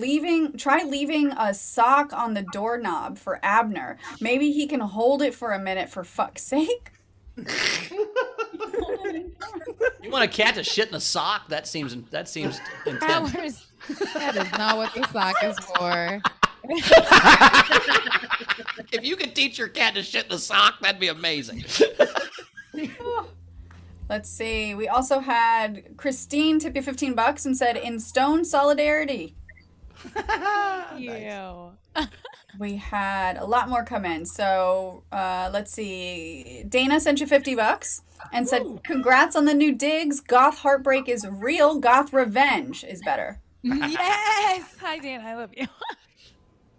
try leaving a sock on the doorknob for Abner. Maybe he can hold it for a minute for fuck's sake. You want a cat to shit in a sock? That seems intense. That is not what the sock is for. If you could teach your cat to shit in a sock, that'd be amazing. Let's see. We also had Christine tip you $15 and said, in stone solidarity. You. We had a lot more come in. So let's see. Dana sent you $50 and said, congrats on the new digs. Goth heartbreak is real. Goth revenge is better. Yes. Hi, Dana. I love you.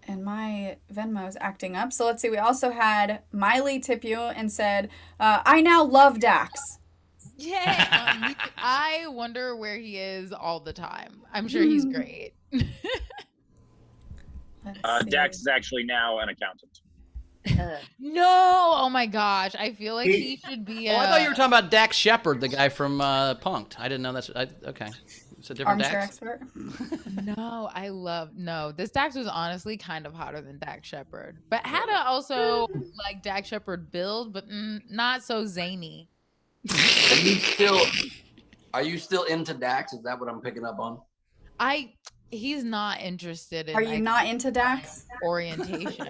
And my Venmo is acting up. So let's see. We also had Miley tip you and said, I now love Dax. Yeah. I wonder where he is all the time. I'm sure he's great. Dax is actually now an accountant. No, oh my gosh, I feel like he should be. I thought you were talking about Dax Shepard, the guy from Punk'd. I didn't know that's. Okay, it's a different Armchair Dax. expert. No, this Dax was honestly kind of hotter than Dax Shepard, but had also like Dax Shepard build, but not so zany. Are you still into Dax? Is that what I'm picking up on? He's not interested in. Are you not into Dax? Orientation.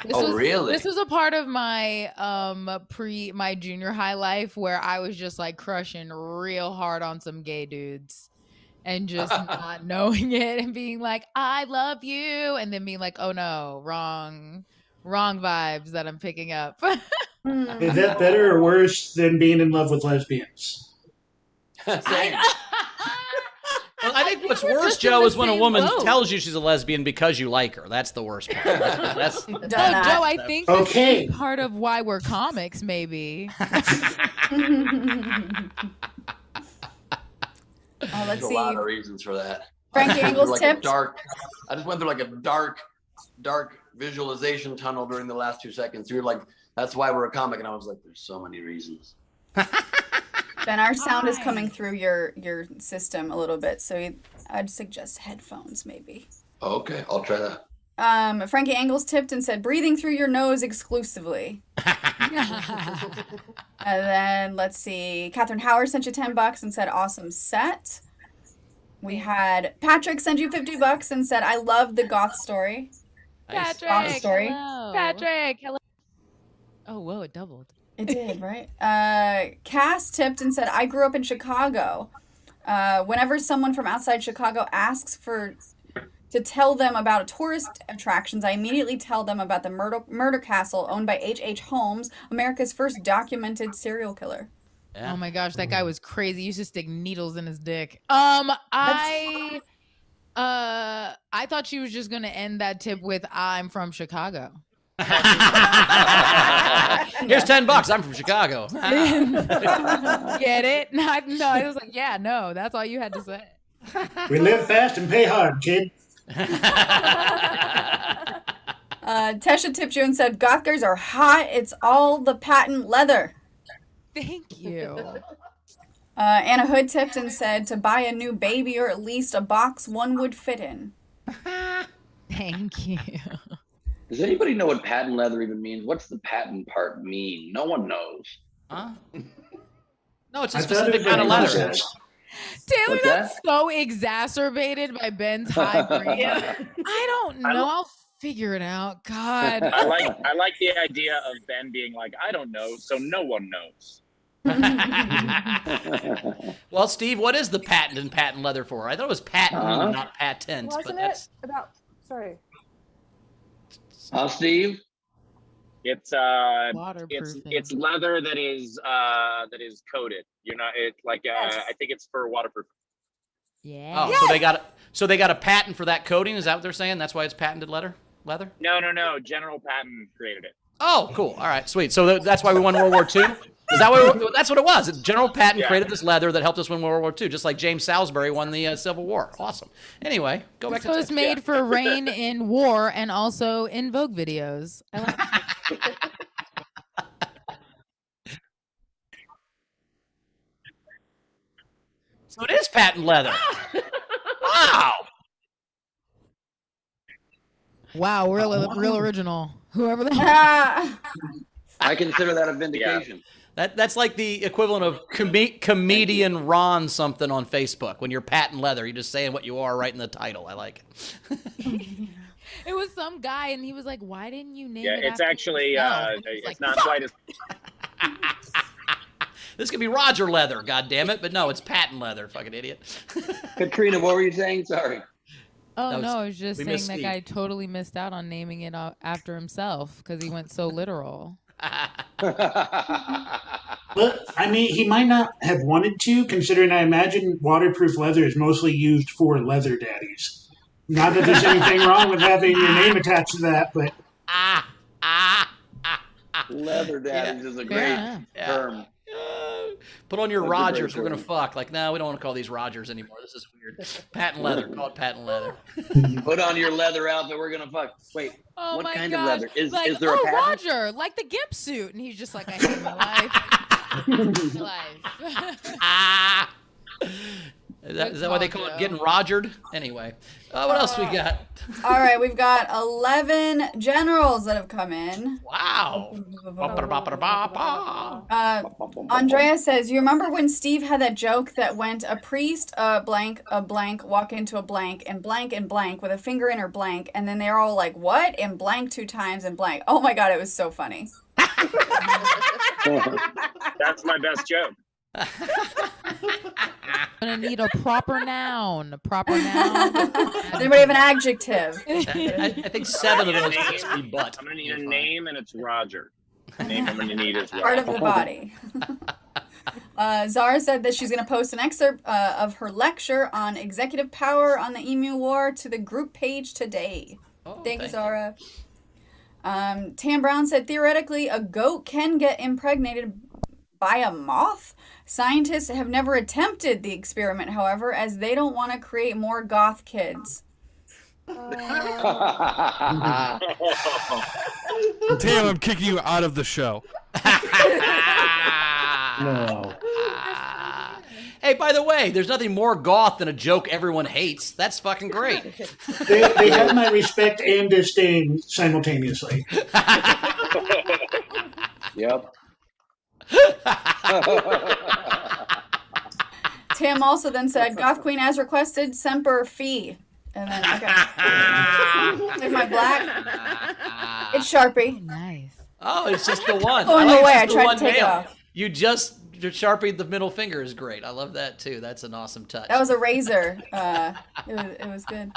Really? This was a part of my my junior high life where I was just like crushing real hard on some gay dudes and just not knowing it and being like, I love you, and then being like, oh no, wrong vibes that I'm picking up. Is that better or worse than being in love with lesbians? I think what's worse, Joe, is when a woman tells you she's a lesbian because you like her. That's the worst part. That's no, Joe, I think this is part of why we're comics, maybe. Let's There's see. a lot of reasons for that. Frankie Engels tipped. I just went through like a dark visualization tunnel during the last 2 seconds. You were like, that's why we're a comic. And I was like, there's so many reasons. Ben, our sound is coming through your system a little bit, so I'd suggest headphones maybe. Okay, I'll try that. Frankie Engels tipped and said, breathing through your nose exclusively. And then, let's see, Catherine Howard sent you $10 and said, awesome set. We had Patrick send you $50 and said, I love the goth story. Patrick, Goth story. hello. Patrick, hello. Oh, whoa, it doubled. It did, right? Cass tipped and said, I grew up in Chicago. Whenever someone from outside Chicago asks for to tell them about tourist attractions, I immediately tell them about the murder castle owned by H.H. Holmes, America's first documented serial killer. Yeah. Oh my gosh, that guy was crazy. He used to stick needles in his dick. I thought she was just gonna end that tip with "I'm from Chicago." Here's $10. I'm from Chicago. Get it? No, I was like, yeah, no, that's all you had to say. We live fast and pay hard, kid. Tesha tipped you and said, "Goth girls are hot. It's all the patent leather." Thank you. Anna Hood tipped and said to buy a new baby or at least a box one would fit in. Thank you. Does anybody know what patent leather even means? What's the patent part mean? No one knows. Huh? No, it's a I thought specific it kind of leather. was- Taylor, What's that's that? so exacerbated by Ben's high grade. I don't know. I'll figure it out. God. I like the idea of Ben being like, I don't know, so no one knows. Well, Steve, what is the patent and patent leather for? I thought it was patent, not patent. But Wasn't that's it about? Sorry. Steve? It's Waterproofing. it's leather that is coated. You're not it like I think it's for waterproof. Yeah. oh, so they got a patent for that coating. Is that what they're saying? That's why it's patented leather. No. General Patent created it. Oh, cool. All right, sweet. So that's why we won World War II. Is that what? That's what it was. General Patton created this leather that helped us win World War II, just like James Salisbury won the Civil War. Awesome. Anyway, go back to. So it's made for rain in war and also in Vogue videos. I like So it is patent leather. Wow. Wow, real original. Whoever that. I consider that a vindication. That's like the equivalent of comedian Ron something on Facebook. When you're patent leather, you're just saying what you are right in the title. I like it. It was some guy, and he was like, "Why didn't you name it?" Yeah, it's after actually yourself?" And he was it's like, not "Fuck!" quite as This could be Roger Leather, God damn it! But no, it's patent leather. Fucking idiot. Katrina, what were you saying? Sorry. Oh no, I was just we saying missed that Steve. guy totally missed out on naming it after himself because he went so literal. Well, I mean, he might not have wanted to, considering I imagine waterproof leather is mostly used for leather daddies. Not that there's anything wrong with having your name attached to that, but Leather daddies is a great term. Put on your That's a Rogers. great We're gonna term. fuck. Like, no, we don't want to call these Rogers anymore. This is weird. Patent leather. Call it patent leather. Put on your leather outfit. We're gonna fuck. Wait, Oh what my kind gosh. of leather? Is there oh, a patent? Roger, like the gimp suit, and he's just like, I hate my life. My life. Is that why they call it getting Rogered? Anyway, what else we got? All right, we've got 11 generals that have come in. Wow. Andrea says, you remember when Steve had that joke that went a priest, a blank, walk into a blank, and blank with a finger in her blank, and then they're all like, what? And blank 2 times and blank. Oh my God, it was so funny. That's my best joke. I'm gonna need a proper noun. A proper noun. Does anybody have an adjective? I think 7 of those must be butt. I'm gonna need a name, and it's Roger. The name I'm gonna need is Roger. Part of the body. Zara said that she's going to post an excerpt of her lecture on executive power on the Emu War to the group page today. Thank you, Zara. Tam Brown said, theoretically, a goat can get impregnated by a moth. Scientists have never attempted the experiment, however, as they don't want to create more goth kids. Tam, I'm kicking you out of the show. no. Hey, by the way, there's nothing more goth than a joke everyone hates. That's fucking great. They have my respect and disdain simultaneously. Yep. Tim also then said, Goth Queen as requested, Semper Fi. And then, okay. There's my black. It's Sharpie. Nice. Oh, it's just the one. Going like away, it's I the tried one to take it nail. off. You just Sharpied the middle finger is great. I love that too. That's an awesome touch. That was a razor. It was good.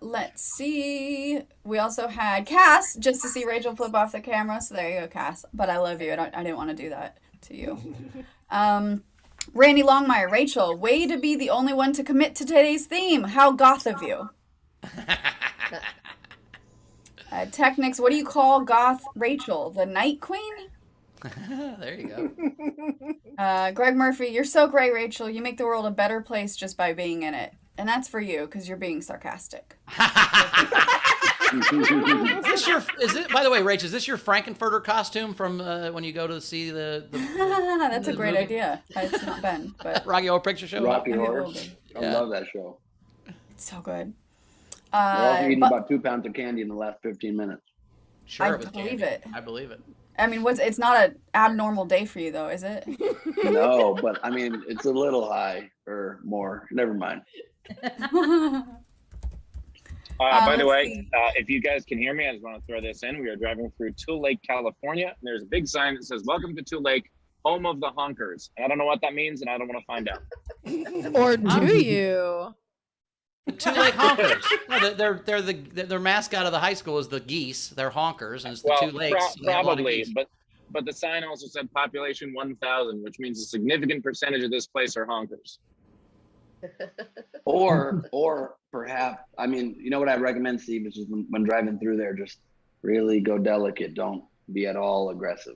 Let's see. We also had Cass, just to see Rachel flip off the camera. So there you go, Cass. But I love you. I didn't want to do that to you. Randy Longmire, Rachel, way to be the only one to commit to today's theme. How goth of you. Technics, what do you call goth Rachel? The Night Queen? There you go. Greg Murphy, you're so great, Rachel. You make the world a better place just by being in it. And that's for you, because you're being sarcastic. Is it, by the way, Rach, is this your Frankenfurter costume from when you go to see the That's a great idea. It's not been, but Rocky Horror Picture Show? Rocky Horror. I love that show. It's so good. We're also eating about 2 pounds of candy in the last 15 minutes. Sure, I believe it. I believe it. I mean, it's not an abnormal day for you, though, is it? No, but I mean, it's a little high or more. Never mind. By the way, if you guys can hear me, I just want to throw this in. We are driving through Tule Lake, California, and there's a big sign that says, "Welcome to Tule Lake, home of the honkers." And I don't know what that means, and I don't want to find out. Or do you? Tule Lake honkers. No, their mascot of the high school is the geese. They're honkers, and it's the two lakes. Probably, but the sign also said population 1,000, which means a significant percentage of this place are honkers. Or perhaps, I mean, you know what I recommend, Steve, is just when driving through there, just really go delicate. Don't be at all aggressive.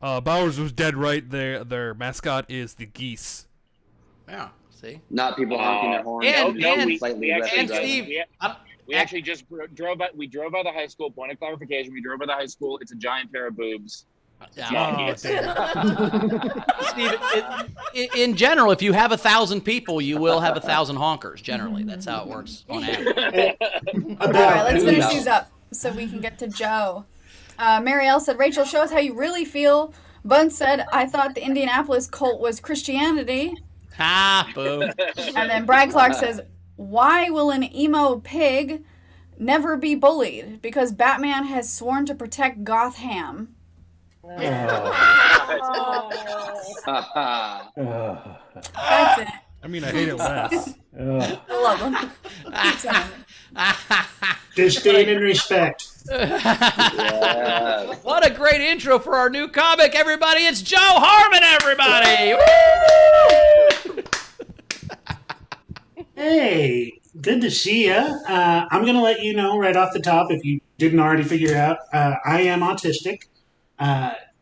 Bowers was dead right. Their mascot is the geese. Yeah, see? Not people honking their horns. We actually just drove by. We drove by the high school. Point of clarification: we drove by the high school. It's a giant pair of boobs. Steve, in general, if you have 1,000 people, you will have 1,000 honkers. Generally, that's how it works on average. All right, let's finish these up so we can get to Joe. Marielle said, "Rachel, show us how you really feel." Bun said, "I thought the Indianapolis cult was Christianity." Ha! Boom. And then Brad Clark says, "Why will an emo pig never be bullied? Because Batman has sworn to protect Gotham." That's it. I mean, I hate it less. I love them. Disdain and respect. Yes. What a great intro for our new comic, everybody. It's Joe Harman, everybody. Hey, good to see ya. I'm going to let you know right off the top, if you didn't already figure out, I am autistic.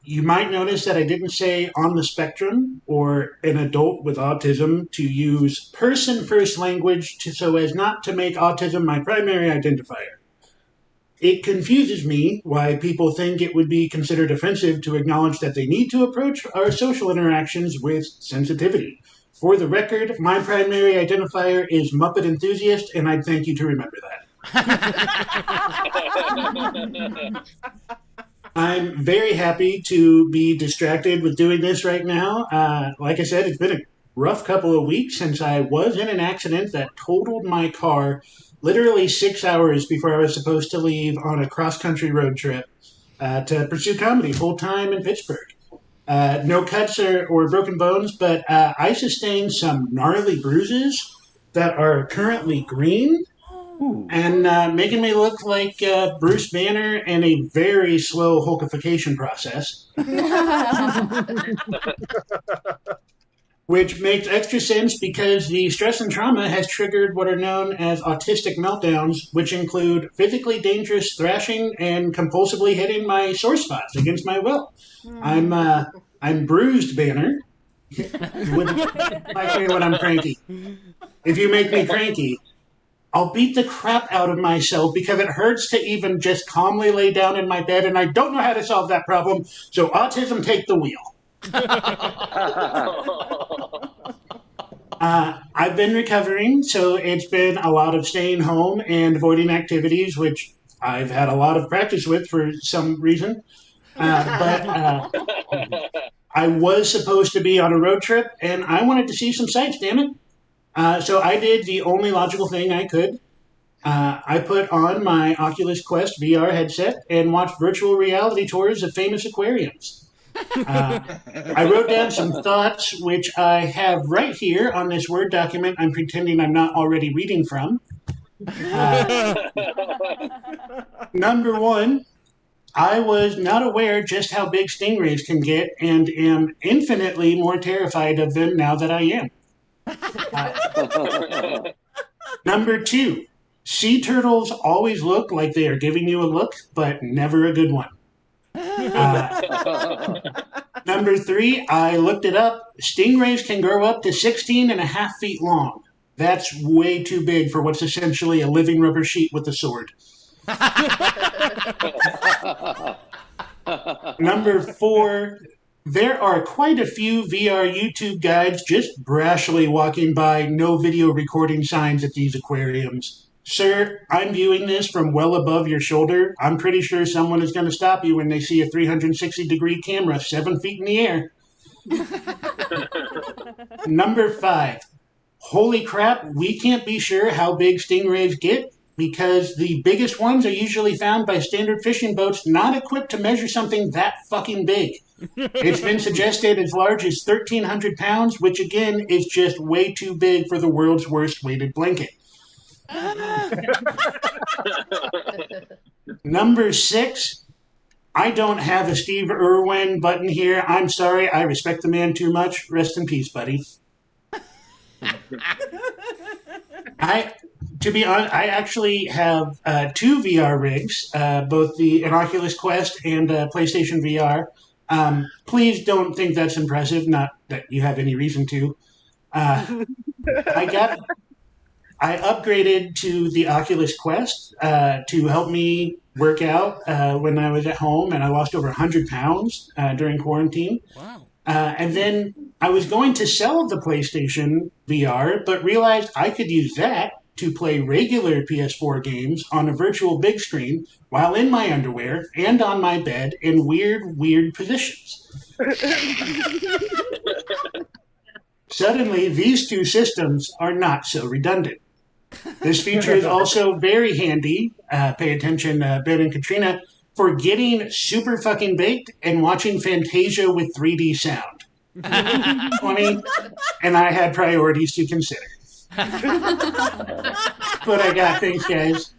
You might notice that I didn't say on the spectrum or an adult with autism to use person-first language so as not to make autism my primary identifier. It confuses me why people think it would be considered offensive to acknowledge that they need to approach our social interactions with sensitivity. For the record, my primary identifier is Muppet Enthusiast, and I'd thank you to remember that. I'm very happy to be distracted with doing this right now. Like I said, it's been a rough couple of weeks since I was in an accident that totaled my car literally 6 hours before I was supposed to leave on a cross-country road trip to pursue comedy full-time in Pittsburgh. No cuts or broken bones, but I sustained some gnarly bruises that are currently green. And making me look like Bruce Banner in a very slow hulkification process. Which makes extra sense because the stress and trauma has triggered what are known as autistic meltdowns, which include physically dangerous thrashing and compulsively hitting my sore spots against my will. I'm bruised, Banner. I say when I'm cranky. If you make me cranky, I'll beat the crap out of myself because it hurts to even just calmly lay down in my bed, and I don't know how to solve that problem, so autism, take the wheel. I've been recovering, so it's been a lot of staying home and avoiding activities, which I've had a lot of practice with for some reason. But I was supposed to be on a road trip, and I wanted to see some sights, damn it. So I did the only logical thing I could. I put on my Oculus Quest VR headset and watched virtual reality tours of famous aquariums. I wrote down some thoughts, which I have right here on this Word document I'm pretending I'm not already reading from. Number one, I was not aware just how big stingrays can get and am infinitely more terrified of them now that I am. Number two, sea turtles always look like they are giving you a look, but never a good one. Number three, I looked it up. Stingrays can grow up to 16.5 feet long. That's way too big for what's essentially a living rubber sheet with a sword. Number four, there are quite a few VR YouTube guides just brashly walking by no video recording signs at these aquariums. Sir, I'm viewing this from well above your shoulder. I'm pretty sure someone is going to stop you when they see a 360-degree camera 7 feet in the air. Number five, holy crap, we can't be sure how big stingrays get because the biggest ones are usually found by standard fishing boats not equipped to measure something that fucking big. It's been suggested as large as 1,300 pounds, which again is just way too big for the world's worst weighted blanket. Number six, I don't have a Steve Irwin button here. I'm sorry. I respect the man too much. Rest in peace, buddy. To be honest, I actually have two VR rigs, both an Oculus Quest and PlayStation VR. Please don't think that's impressive. Not that you have any reason to. I upgraded to the Oculus Quest to help me work out when I was at home, and I lost over 100 pounds during quarantine. Wow. And then I was going to sell the PlayStation VR, but realized I could use that to play regular PS4 games on a virtual big screen while in my underwear and on my bed in weird positions. Suddenly, these two systems are not so redundant. This feature is also very handy, pay attention, Ben and Katrina, for getting super fucking baked and watching Fantasia with 3D sound. 20, and I had priorities to consider. But I got things, guys.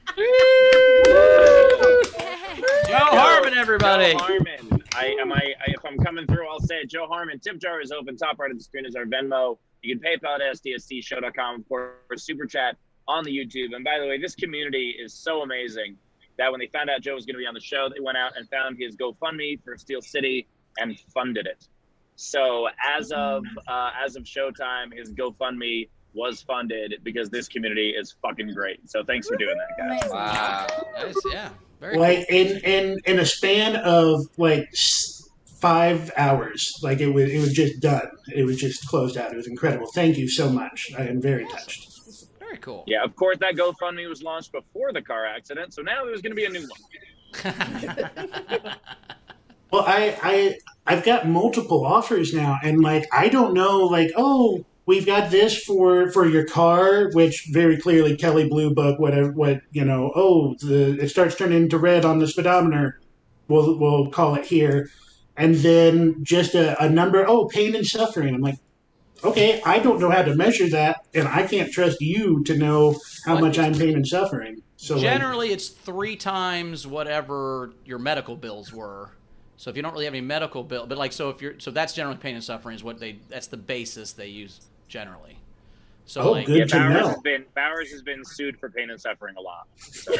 Joe Harman, everybody. Joe Harman. If I'm coming through, I'll say it. Joe Harman. Tip jar is open. Top right of the screen is our Venmo. You can PayPal at sdscshow.com for Super Chat on the YouTube. And by the way, this community is so amazing that when they found out Joe was going to be on the show, they went out and found his GoFundMe for Steel City and funded it. So as of showtime, his GoFundMe was funded because this community is fucking great. So thanks for doing that, guys. Wow. Nice, yeah. Very Like cool. in a span of like 5 hours, like it was just done. It was just closed out. It was incredible. Thank you so much. I am very touched. Very cool. Yeah, of course that GoFundMe was launched before the car accident, so now there's going to be a new one. Well, I've got multiple offers now, and like I don't know, like, oh, we've got this for your car, which very clearly Kelly Blue Book, it starts turning into red on the speedometer. We'll call it here. And then just a number, pain and suffering. I'm like, okay, I don't know how to measure that, and I can't trust you to know how much I'm pain and suffering. So generally, it's 3 times whatever your medical bills were. So if you don't really have any medical bill, but so that's generally pain and suffering is that's the basis they use generally. So good to know. Bowers has been sued for pain and suffering a lot. So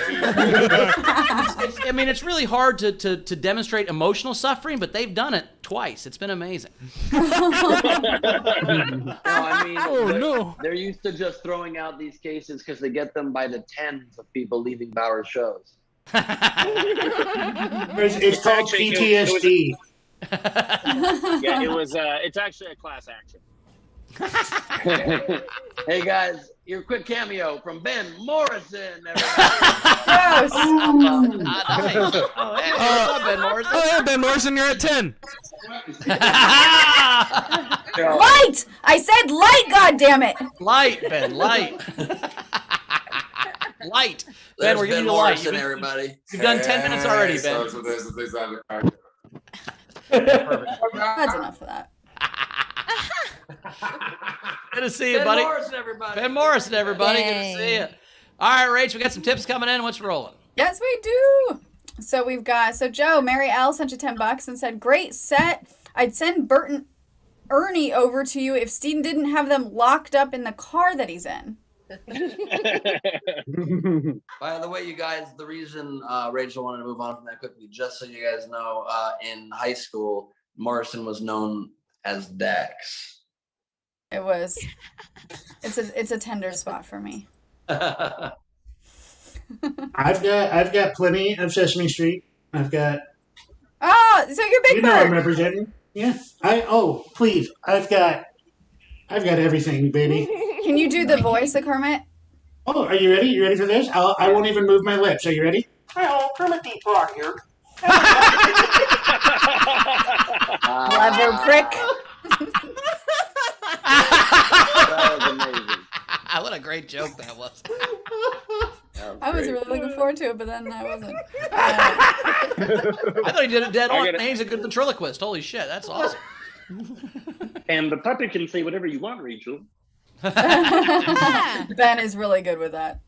it's really hard to demonstrate emotional suffering, but they've done it twice. It's been amazing. They're used to just throwing out these cases because they get them by the tens of people leaving Bauer's shows. It's called PTSD. It's actually a class action. Hey guys, your quick cameo from Ben Morrison. Yes. Nice. What's up, Ben Morrison? Oh yeah, Ben Morrison, you're at 10. Light! I said light, goddammit! Light, Ben, light. Light. Ben, we're giving you the light. Everybody. You've done 10 minutes already, Ben. That's enough of that. Good to see you, buddy. Ben Morrison, everybody. Ben Morrison, everybody. Good to see you. All right, Rach, we got some tips coming in. What's rolling? Yes, we do. So we've got, Joe, Mary L sent you $10 and said, great set. I'd send Bert and Ernie over to you if Steven didn't have them locked up in the car that he's in. By the way, you guys, the reason Rachel wanted to move on from that quickly, just so you guys know, in high school, Morrison was known as Dax. It was. It's a tender spot for me. I've got plenty of Sesame Street. I've got. Oh, so you're Big You know Bird. I'm representing. Yeah. Please. I've got everything, baby. Can you do the voice of Kermit? Oh, are you ready? You ready for this? I won't even move my lips. Are you ready? Hello, Kermit the Frog here. Leather prick. That was amazing. What a great joke that was. I was really looking forward to it, but then I wasn't. I thought he did it dead on. He's a good ventriloquist. Holy shit, that's awesome. And the puppet can say whatever you want, Rachel. Ben is really good with that.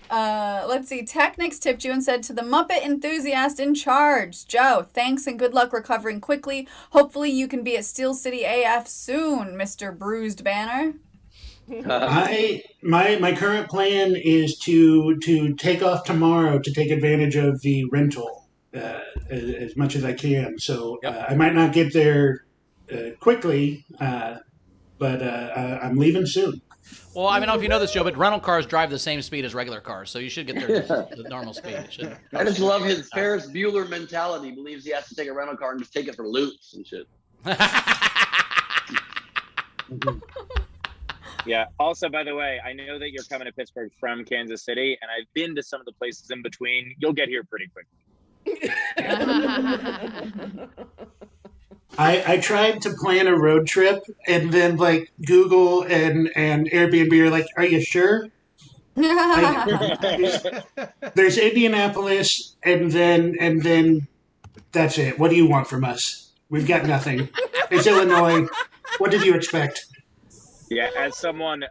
Let's see. Technics tipped you and said, to the Muppet enthusiast in charge, Joe, thanks and good luck recovering quickly. Hopefully you can be at Steel City AF soon, Mr. Bruised Banner. My current plan is to take off tomorrow to take advantage of the rental as much as I can. So I might not get there quickly, but I'm leaving soon. Well, I don't know if you know this, Joe, but rental cars drive the same speed as regular cars, so you should get there at the normal speed. I just love his Ferris Bueller mentality. He believes he has to take a rental car and just take it for loops and shit. Yeah. Also, by the way, I know that you're coming to Pittsburgh from Kansas City, and I've been to some of the places in between. You'll get here pretty quickly. I tried to plan a road trip, and then Google and Airbnb are like, "Are you sure?" There's Indianapolis, and then that's it. What do you want from us? We've got nothing. It's Illinois. What did you expect? Yeah, as someone,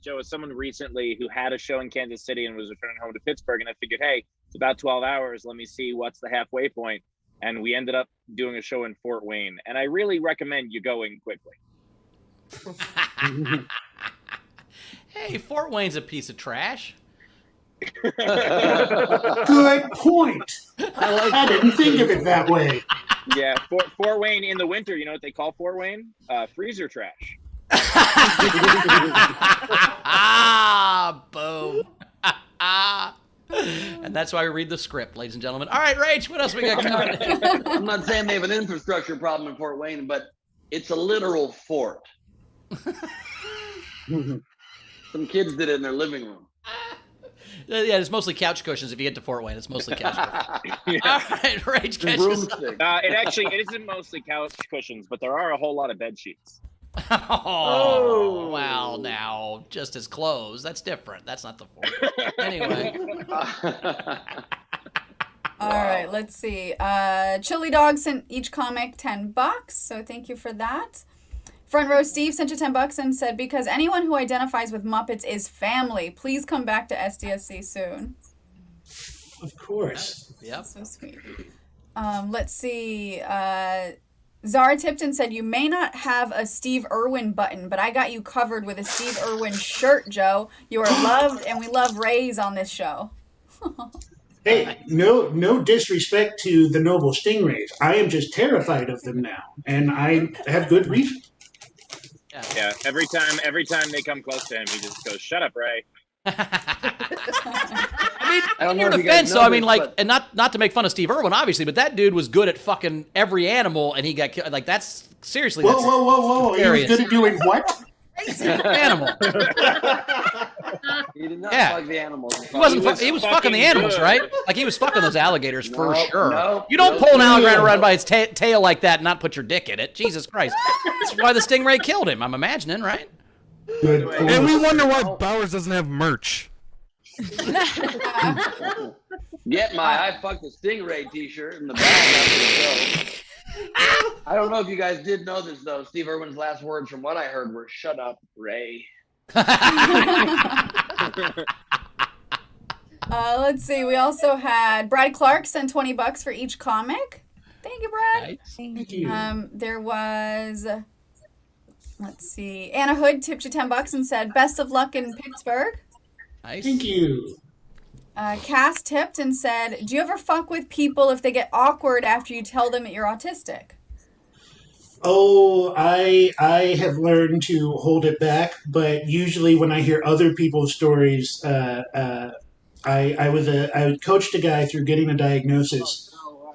Joe, as someone recently who had a show in Kansas City and was returning home to Pittsburgh, and I figured, hey, it's about 12 hours. Let me see what's the halfway point. And we ended up doing a show in Fort Wayne. And I really recommend you going quickly. Hey, Fort Wayne's a piece of trash. Good point. I didn't think of it that way. Yeah, Fort Wayne in the winter, you know what they call Fort Wayne? Freezer trash. Boom. And that's why we read the script, ladies and gentlemen. All right, Rach, what else we got coming? I'm not saying they have an infrastructure problem in Fort Wayne, but it's a literal fort. Some kids did it in their living room. Yeah, it's mostly couch cushions. If you get to Fort Wayne, it's mostly couch cushions. All right, Rach, catch us up. It isn't mostly couch cushions, but there are a whole lot of bed sheets. Oh, well, now, just as clothes. That's different. That's not the fort. Anyway. All right, let's see. Chili Dog sent each comic $10, so thank you for that. Front Row Steve sent you $10 and said, because anyone who identifies with Muppets is family, please come back to SDSC soon. Of course. Yep. So sweet. Let's see. Zara Tipton said, you may not have a Steve Irwin button, but I got you covered with a Steve Irwin shirt, Joe. You are loved, and we love Rays on this show. Hey, no disrespect to the noble stingrays. I am just terrified of them now, and I have good reason. Yeah. Every time they come close to him, he just goes, "Shut up, Ray." I mean, in your defense, though, I mean, and not to make fun of Steve Irwin, obviously, but that dude was good at fucking every animal, and he got killed. Like, that's seriously. Whoa! He was good at doing what? Animal. He did not fuck the animals. He was fucking the animals, right? Like, he was fucking those alligators for sure. No, you don't pull an alligator around by its tail like that and not put your dick in it. Jesus Christ. That's why the stingray killed him, I'm imagining, right? Good. And we wonder why Bowers doesn't have merch. Get my I fucked the stingray t-shirt in the bag after the show. I don't know if you guys did know this, though. Steve Irwin's last words, from what I heard, were "Shut up, Ray." Let's see. We also had Brad Clark send $20 for each comic. Thank you, Brad. Nice. Thank you. There was, let's see, Anna Hood tipped you $10 and said, "Best of luck in Pittsburgh." Nice. Thank you. Cass tipped and said, "Do you ever fuck with people if they get awkward after you tell them that you're autistic?" Oh, I have learned to hold it back, but usually when I hear other people's stories, I coached a guy through getting a diagnosis,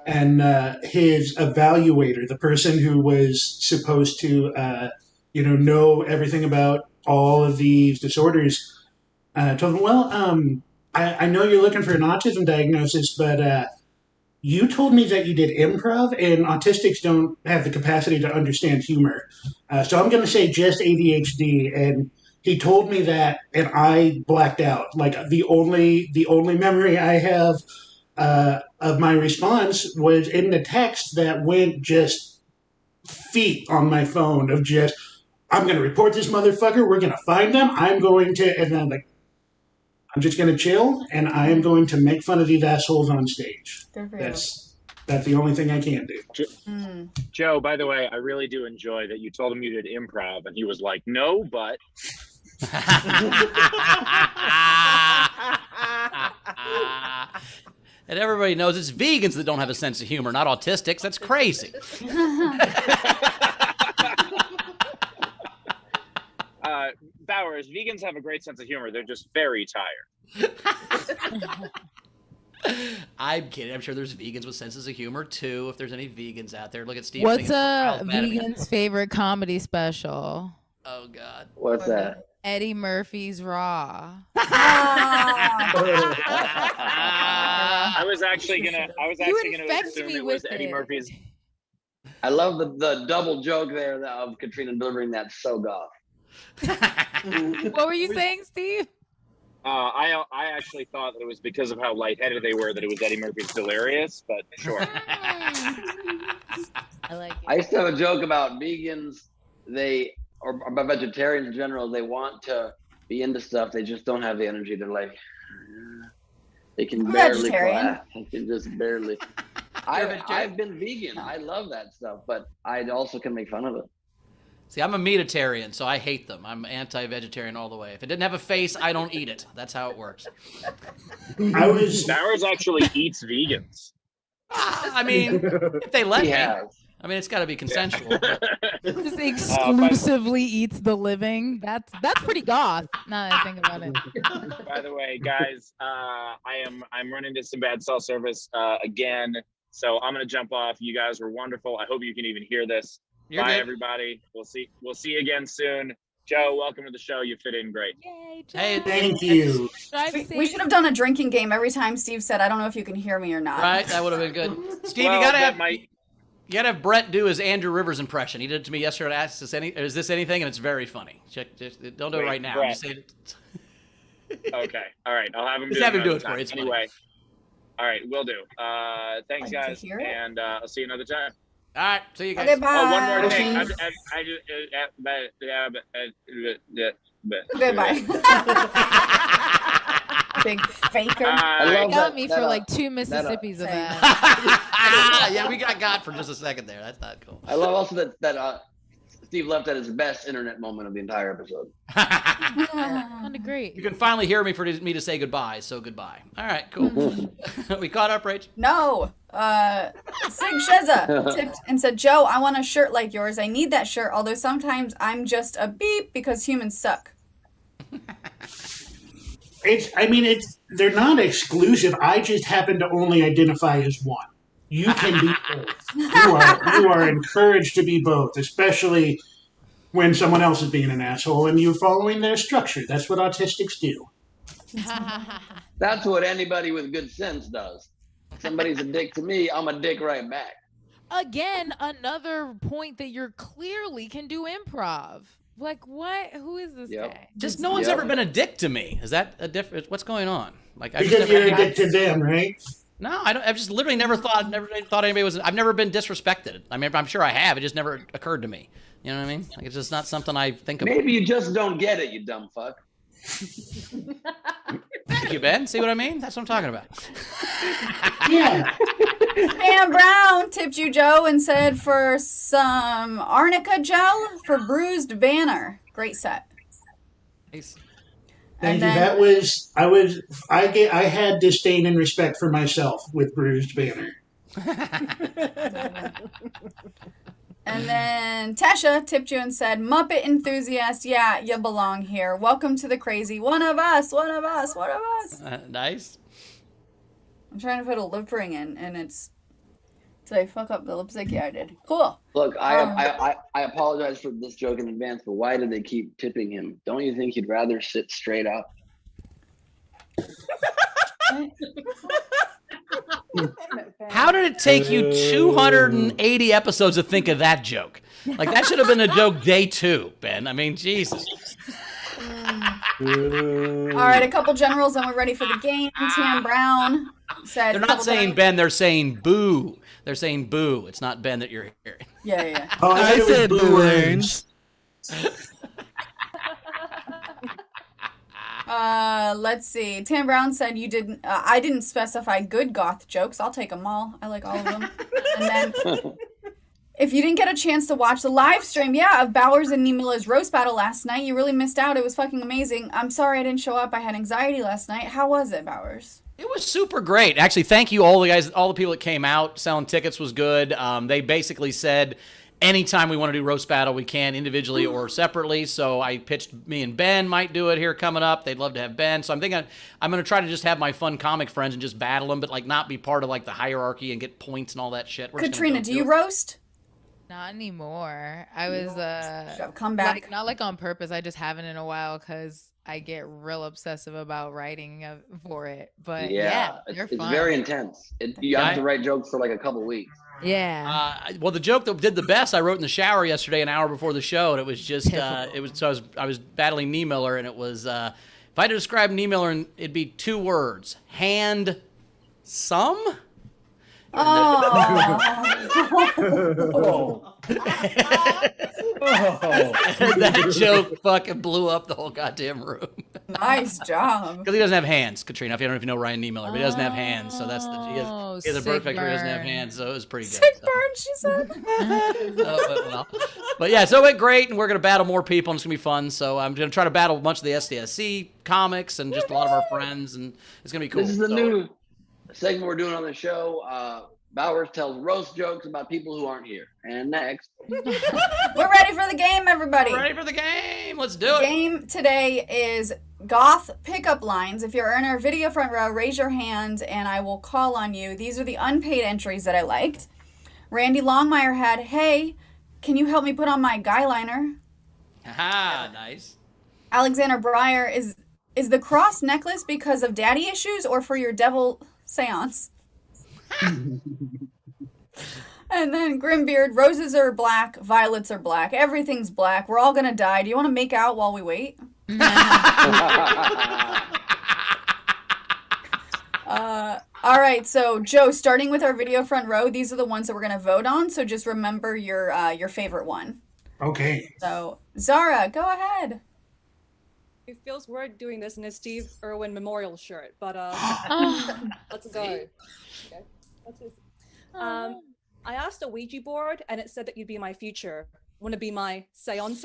and his evaluator, the person who was supposed to know everything about all of these disorders, told him, "Well, I know you're looking for an autism diagnosis, but you told me that you did improv, and autistics don't have the capacity to understand humor. So I'm going to say just ADHD." And he told me that, and I blacked out. Like the only memory I have of my response was in the text that went just feet on my phone of just, "I'm going to report this motherfucker. We're going to find them. I'm going to," and then like, "I'm just going to chill, and I am going to make fun of these assholes on stage." That's the only thing I can do. Joe, by the way, I really do enjoy that you told him you did improv, and he was like, "No, but." And everybody knows it's vegans that don't have a sense of humor, not autistics. That's crazy. Bowers, vegans have a great sense of humor. They're just very tired. I'm kidding. I'm sure there's vegans with senses of humor too. If there's any vegans out there, look at Steve. What's a vegan's favorite comedy special? Oh God. What's that? Eddie Murphy's Raw. I was actually gonna assume it was Eddie Murphy's. I love the double joke there of Katrina delivering that so goth. What were you saying, Steve? I actually thought that it was because of how lightheaded they were that it was Eddie Murphy's Delirious, but sure. I like it. I used to have a joke about vegans. Or about vegetarians in general, they want to be into stuff. They just don't have the energy. They're like, they can barely clap. They can just barely. I've been vegan. I love that stuff, but I also can make fun of it. See, I'm a meatitarian, so I hate them. I'm anti-vegetarian all the way. If it didn't have a face, I don't eat it. That's how it works. Bowers actually eats vegans. I mean, if they let me. I mean, it's got to be consensual. Just exclusively eats the living. That's pretty goth. Now that I think about it. By the way, guys, I'm running into some bad cell service again, so I'm gonna jump off. You guys were wonderful. I hope you can even hear this. You're Bye, good. everybody. We'll see you again soon. Joe, welcome to the show. You fit in great. Yay, Joe. Hey, thank you. We should have done a drinking game every time Steve said, "I don't know if you can hear me or not." Right? That would have been good. Steve, Well, you gotta that have might- you gotta have Brett do his Andrew Rivers impression. He did it to me yesterday. Asked us, "Is this anything?" And it's very funny. Just don't do it Wait, right now. Brett. Just say it. Okay. All right. I'll have him Just do have him do another it for you. time. It's funny. Anyway. All right, will do. Thanks, Like to guys, hear it? and I'll see you another time. All right. See you guys. Okay, bye. Oh, one more thing. Okay, bye. Big faker. I love Got that, me that, for like 2 Mississippis of same. that. Yeah, we got for just a second there. That's not cool. I love also that Steve left at his best internet moment of the entire episode. Sounded great. You can finally hear me for me to say goodbye. So goodbye. All right. Cool. We caught up, Rach. No. Sig Sheza tipped and said, "Joe, I want a shirt like yours. I need that shirt, although sometimes I'm just a beep because humans suck." They're not exclusive. I just happen to only identify as one. You can be both. You are encouraged to be both, especially when someone else is being an asshole and you're following their structure. That's what autistics do. That's what anybody with good sense does. Somebody's a dick to me, I'm a dick right back. Again, another point that you're clearly can do improv. Like, what? Who is this guy? Just no one's ever been a dick to me. Is that a difference? What's going on? Like, I Because you're a dick to them, right? No, I don't. I've just literally never thought anybody was. I've never been disrespected. I mean, I'm sure I have. It just never occurred to me. You know what I mean? Like, it's just not something I think about. Maybe you just don't get it, you dumb fuck. Thank you, Ben. See what I mean? That's what I'm talking about. Yeah. Pam Brown tipped you, Joe, and said for some arnica gel for bruised banner. Great set. Nice. Thank you. That was I had disdain and respect for myself with bruised banner. And then Tasha tipped you and said, Muppet enthusiast, yeah, you belong here. Welcome to the crazy. One of us, one of us, one of us. Nice. I'm trying to put a lip ring in, and it's... Did I fuck up the lipstick? Yeah, I did. Cool. Look, I apologize for this joke in advance, but why did they keep tipping him? Don't you think he'd rather sit straight up? How did it take you 280 episodes to think of that joke? Like, that should have been a joke day 2, Ben. I mean, Jesus. All right, a couple generals, and we're ready for the game. Tam Brown said... They're not saying Ben, they're saying boo. They're saying boo. It's not Ben that you're hearing. Yeah. Oh, I said boo words. Let's see. Tam Brown said you didn't. I didn't specify good goth jokes. I'll take them all. I like all of them. And then, if you didn't get a chance to watch the live stream, of Bowers and Nimila's roast battle last night, you really missed out. It was fucking amazing. I'm sorry I didn't show up. I had anxiety last night. How was it, Bowers? It was super great. Actually, thank you all the guys, all the people that came out. Selling tickets was good. They basically said, anytime we want to do roast battle, we can individually or separately. So I pitched me and Ben might do it here coming up. They'd love to have Ben. So I'm thinking I'm going to try to just have my fun comic friends and just battle them, but like not be part of like the hierarchy and get points and all that shit. Katrina, do you roast? Not anymore. I was come back. Like, not like on purpose. I just haven't in a while because I get real obsessive about writing for it. But yeah, it's very intense. You have to write jokes for like a couple weeks. Yeah. Well, the joke that did the best, I wrote in the shower yesterday, an hour before the show, and it was just So I was battling Nie Miller, and it was if I had to describe Nie Miller, it'd be 2 words: hand some. That joke fucking blew up the whole goddamn room. Nice job. Because he doesn't have hands, Katrina. I don't know if you know Ryan Nie Miller, but he doesn't have hands, so that's he has a bird factory, he doesn't have hands, so it was pretty good. Sick burn, she said. But yeah, so it went great, and we're gonna battle more people, and it's gonna be fun. So I'm gonna try to battle a bunch of the SDSC comics and just a lot of our friends, and it's gonna be cool. This is the new segment we're doing on the show. Bowers tells roast jokes about people who aren't here. And next. We're ready for the game, everybody. We're ready for the game. Let's do it. The game today is goth pickup lines. If you're in our video front row, raise your hand and I will call on you. These are the unpaid entries that I liked. Randy Longmire had, hey, can you help me put on my guy liner? Aha, nice. Alexander Breyer, is the cross necklace because of daddy issues or for your devil seance? And then Grimbeard, roses are black, violets are black, everything's black, we're all gonna die. Do you want to make out while we wait? All right, so Joe, starting with our video front row, these are the ones that we're gonna vote on, so just remember your favorite one. Okay. So Zara, go ahead. It feels weird doing this in a Steve Irwin memorial shirt, but let's go. Okay. I asked a Ouija board and it said that you'd be my future. Want to be my seance?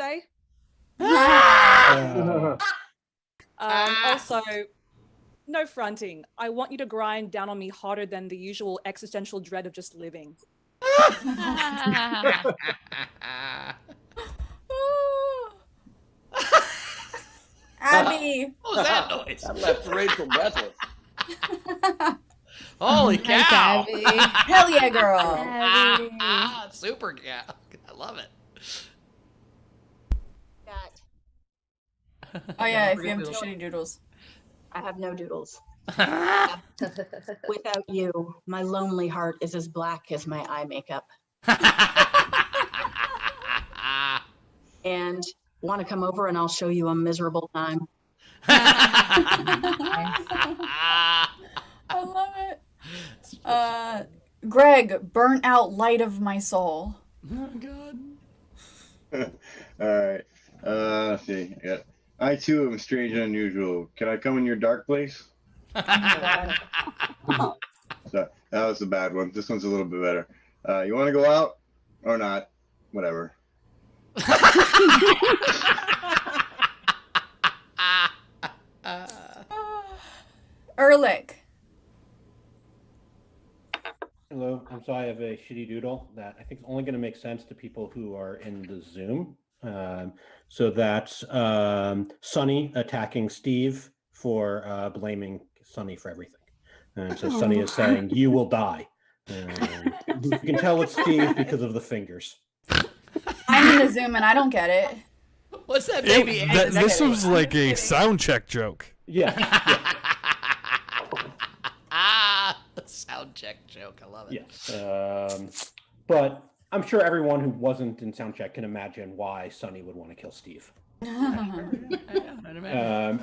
Also, no fronting. I want you to grind down on me harder than the usual existential dread of just living. Abby. What was that noise? That left Rachel breathless. Holy cow. Hell yeah, girl. Super cow. I love it. Oh yeah, if you have shitty doodles. I have no doodles. Without you, my lonely heart is as black as my eye makeup. And want to come over and I'll show you a miserable time. I love it. Greg, burnt out light of my soul. Oh God. All right. Let's see. Yeah. I too am strange and unusual. Can I come in your dark place? So, that was a bad one. This one's a little bit better. You want to go out or not? Whatever. Ehrlich. Hello. So I have a shitty doodle that I think is only going to make sense to people who are in the Zoom. So that's Sonny attacking Steve for blaming Sonny for everything. And so Sonny is saying, "You will die." You can tell it's Steve because of the fingers. I'm in the Zoom and I don't get it. What's that baby? This was like a sound check joke. Yeah. Sound check joke. I love it. Yes. But I'm sure everyone who wasn't in sound check can imagine why Sonny would want to kill Steve. And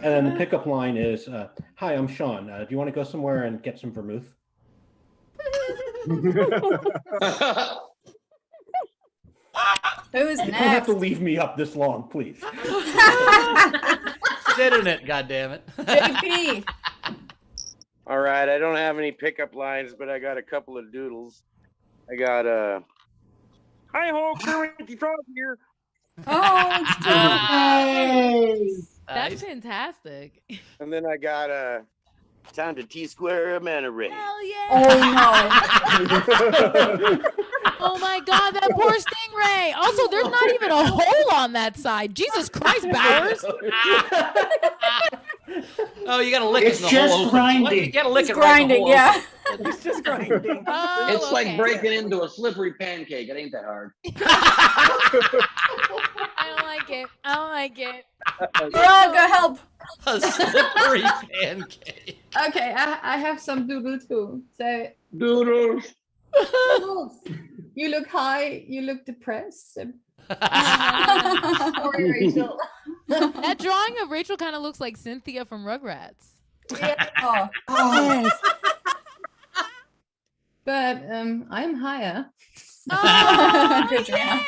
then the pickup line is, "Hi, I'm Sean. Do you want to go somewhere and get some vermouth?" Who's You don't have to leave me up this long, please. Sit in it, goddammit. JP. All right, I don't have any pickup lines, but I got a couple of doodles. I got hi ho, Kermit the Frog here. Oh, it's That's fantastic. And then I got time to T-square a mana ray. Hell yeah! Oh no! Oh my God, that poor stingray. Also, there's not even a hole on that side. Jesus Christ, Bowers. Oh, you gotta lick It's it. In the just hole grinding. Open. You gotta lick It's it. Right in the grinding, hole yeah. open. It's just grinding. Oh, It's like okay. breaking into a slippery pancake. It ain't that hard. I don't like it. I don't like it. Bro, go help. A slippery pancake. Okay, I have some doodle too. So Doodles. doodles. You look high. You look depressed. Sorry, Rachel. That drawing of Rachel kind of looks like Cynthia from Rugrats. Oh. But I'm higher. Oh, Katrina.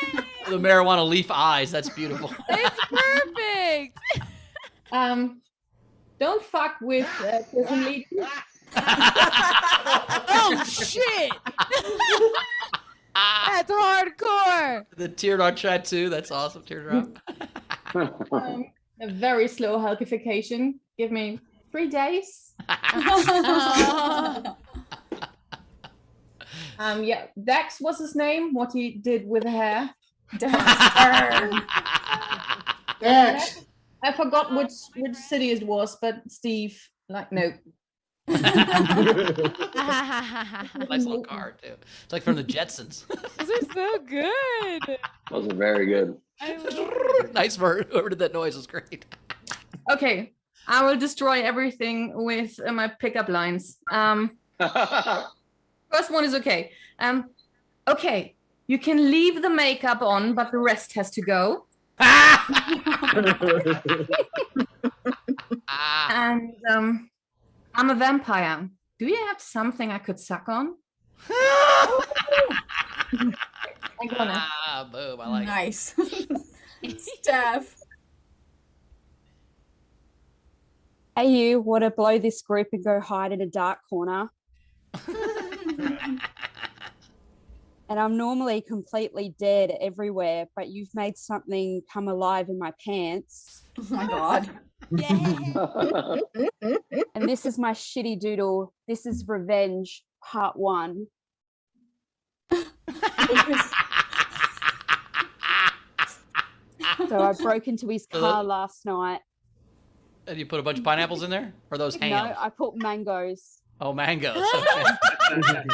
The marijuana leaf eyes. That's beautiful. it's perfect. Don't fuck with prison leaders. Oh shit. That's hardcore. The teardrop tattoo. That's awesome. Teardrop. A very slow halkification. Give me 3 days. Yeah, Dax was his name. What he did with the hair. Dax. I forgot which city it was, but Steve, like, no. Nice little card too. It's like from the Jetsons. Those are so good. Those are very good. Nice for whoever did that noise was great. Okay, I will destroy everything with my pickup lines. First one is okay. Okay, you can leave the makeup on, but the rest has to go. And I'm a vampire. Do you have something I could suck on? I'm gonna. Boom! I like Nice. Steph. Hey, you want to blow this group and go hide in a dark corner? And I'm normally completely dead everywhere, but you've made something come alive in my pants. Oh my God. And this is my shitty doodle. This is Revenge, part 1. So I broke into his car last night. And you put a bunch of pineapples in there? Or those hams? No, I put mangoes. Oh, mangoes. Okay.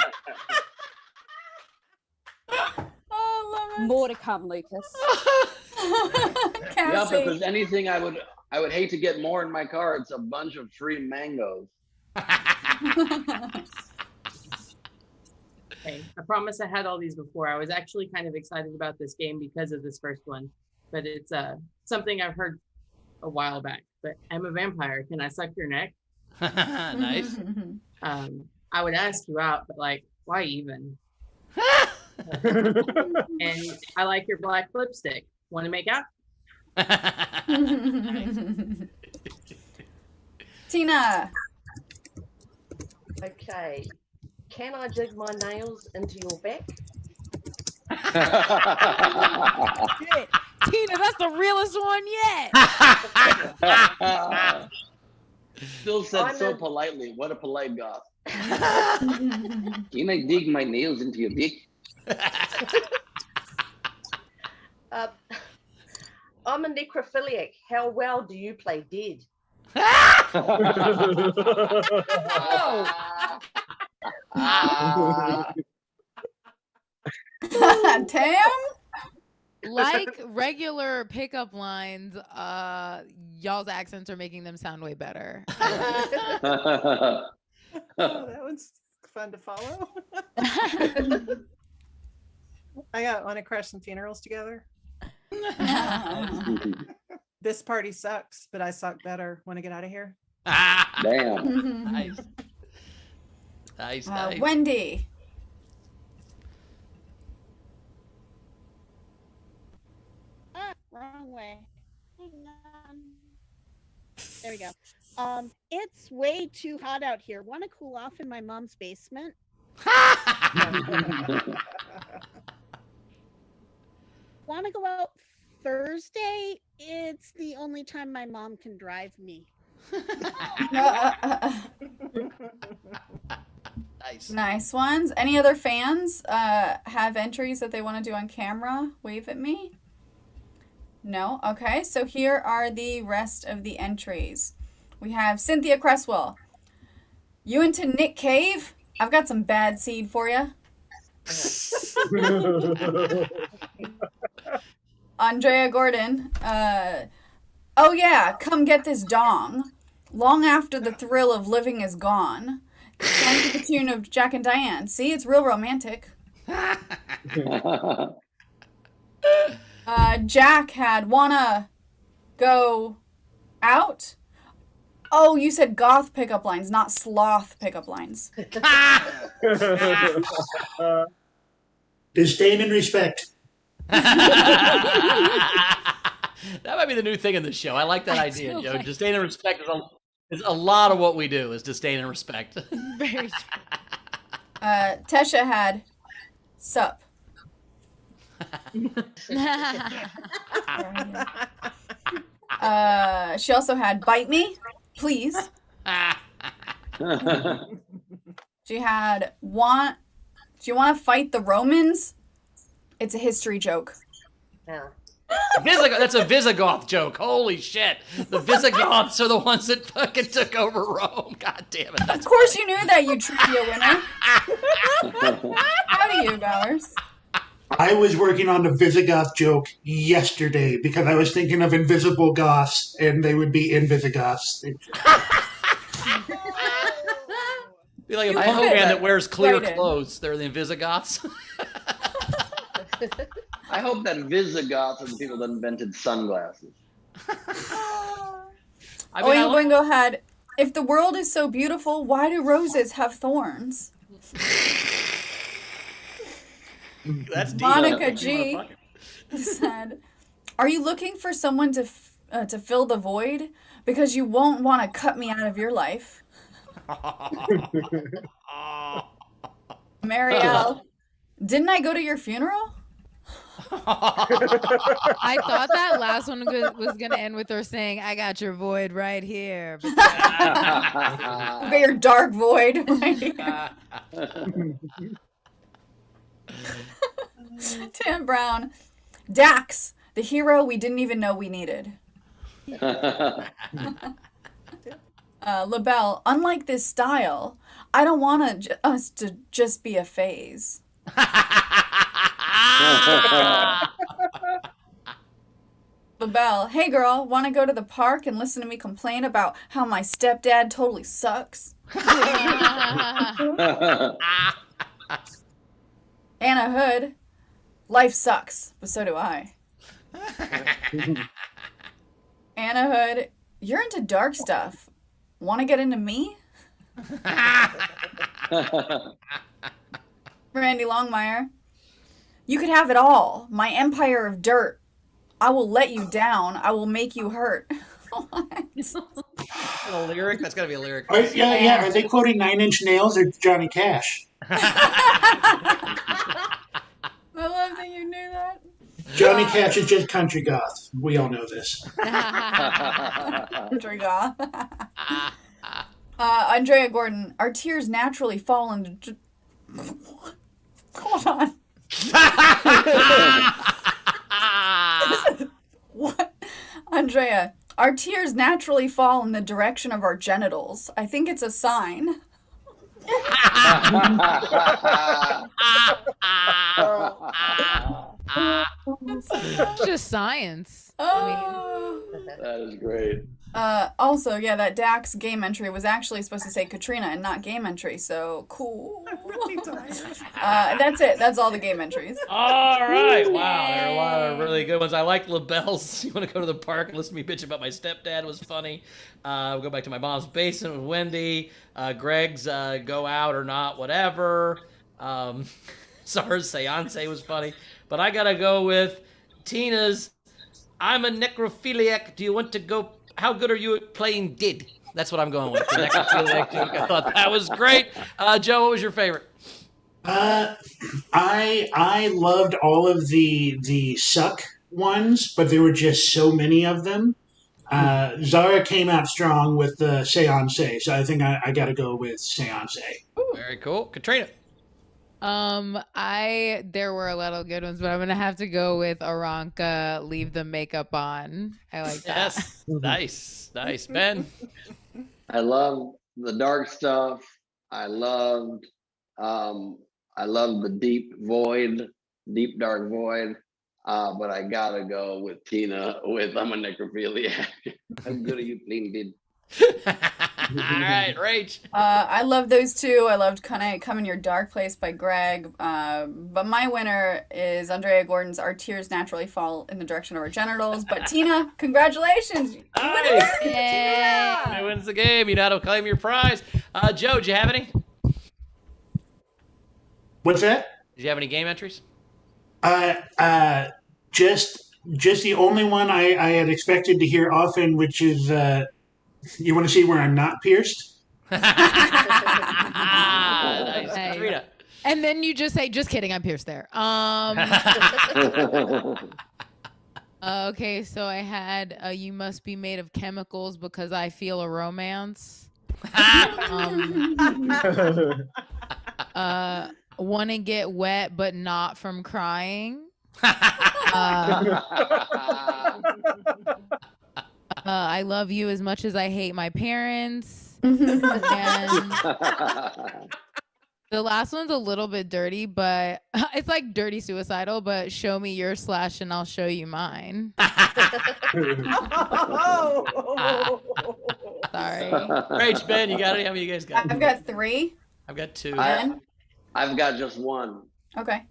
More to come, Lucas. Yeah, if there's anything I would hate to get more in my car, it's a bunch of free mangoes. Okay, I promise I had all these before. I was actually kind of excited about this game because of this first one, but it's something I've heard a while back. But I'm a vampire. Can I suck your neck? Nice. I would ask you out, but like, why even? And I like your black lipstick. Want to make out? Tina. Okay. Can I dig my nails into your back? Shit. Tina, that's the realest one yet. Still said I'm so a- politely. What a polite goth. Can I dig my nails into your dick? I'm a necrophiliac. How well do you play dead? Tam? Like regular pickup lines, y'all's accents are making them sound way better. Oh, that one's fun to follow. I want to crash some funerals together. This party sucks, but I suck better. Want to get out of here? Damn. Nice. Nice. Wendy. Wrong way. Hang on. There we go. It's way too hot out here. Want to cool off in my mom's basement? Want to go out Thursday? It's the only time my mom can drive me. Nice ones. Any other fans have entries that they want to do on camera? Wave at me. No? Okay, so here are the rest of the entries. We have Cynthia Cresswell. You into Nick Cave? I've got some bad seed for you. Andrea Gordon. Oh yeah, come get this dong. Long after the thrill of living is gone. Sung to the tune of Jack and Diane. See, it's real romantic. Jack had wanna go out. Oh, you said goth pickup lines, not sloth pickup lines. Disdain and respect. That might be the new thing in the show. I like that idea, Joe. Disdain and respect is a lot of what we do is disdain and respect. Very true. Tesha had sup. She also had bite me, please. She had do you want to fight the Romans? It's a history joke. Yeah. That's a Visigoth joke. Holy shit. The Visigoths are the ones that fucking took over Rome. God damn it. Of course you knew that, you trivia winner. How do you, Bowers? I was working on the Visigoth joke yesterday because I was thinking of invisible goths and they would be invisigoths. Be like a punk band that wears clear clothes. They're the Invisigoths. I hope that Visigoths are the people that invented sunglasses. Oingo Boingo had, if the world is so beautiful, why do roses have thorns? That's deep. Monica G said, are you looking for someone to fill the void? Because you won't want to cut me out of your life. Marielle, didn't I go to your funeral? I thought that last one was going to end with her saying, I got your void right here. I've got your dark void right here. Tim Brown. Dax, the hero we didn't even know we needed. LaBelle, unlike this style, I don't want us to just be a phase. LaBelle, hey girl, want to go to the park and listen to me complain about how my stepdad totally sucks? Anna Hood, life sucks, but so do I. Anna Hood, you're into dark stuff. Want to get into me? Randy Longmire, you could have it all. My empire of dirt. I will let you down. I will make you hurt. A lyric? That's got to be a lyric. Yeah. Are they quoting Nine Inch Nails or Johnny Cash? I love that you knew that. Johnny Cash is just country goth. We all know this. Country goth. Andrea Gordon, our tears naturally fall into. Hold on. What? Andrea, our tears naturally fall in the direction of our genitals. I think it's a sign. It's just science. That is great. Also, yeah, that Dax game entry was actually supposed to say Katrina and not game entry, so cool. That's it. That's all the game entries. All right. Wow. There are a lot of really good ones. I like LaBelle's. You want to go to the park and listen to me bitch about my stepdad was funny. We'll go back to my mom's basement with Wendy. Greg's go out or not, whatever. Sarah's seance was funny. But I got to go with Tina's I'm a necrophiliac. Do you want to go? How good are you at playing Did? That's what I'm going with. The necrophiliac joke. I thought that was great. Joe, what was your favorite? I loved all of the suck ones, but there were just so many of them. Zara came out strong with the seance, so I think I got to go with seance. Very cool. Katrina. There were a lot of good ones, but I'm gonna have to go with Aranka, leave the makeup on. I like that. Yes. Nice. Ben. I love the dark stuff. I loved the deep dark void. But I gotta go with Tina with I'm a necrophiliac. How good are you playing Did? All right, Rach. I love those two. I loved Come in Your Dark Place by Greg. But my winner is Andrea Gordon's Our Tears Naturally Fall in the Direction of Our Genitals. But Tina, congratulations. You win again. Who wins the game? You know how to claim your prize. Joe, did you have any? What's that? Did you have any game entries? Just the only one I had expected to hear often, which is you want to see where I'm not pierced? Nice. Katrina. And then you just say, just kidding, I'm pierced there. Okay, so I had You Must Be Made of Chemicals Because I Feel a Romance. Want to Get Wet But Not From Crying. I Love You As Much As I Hate My Parents. And the last one's a little bit dirty, but it's like dirty suicidal, but show me your slash and I'll show you mine. Sorry. Rach, Ben, you got it? How many you guys got? I've got 3. I've got 2. I've got just 1. Okay.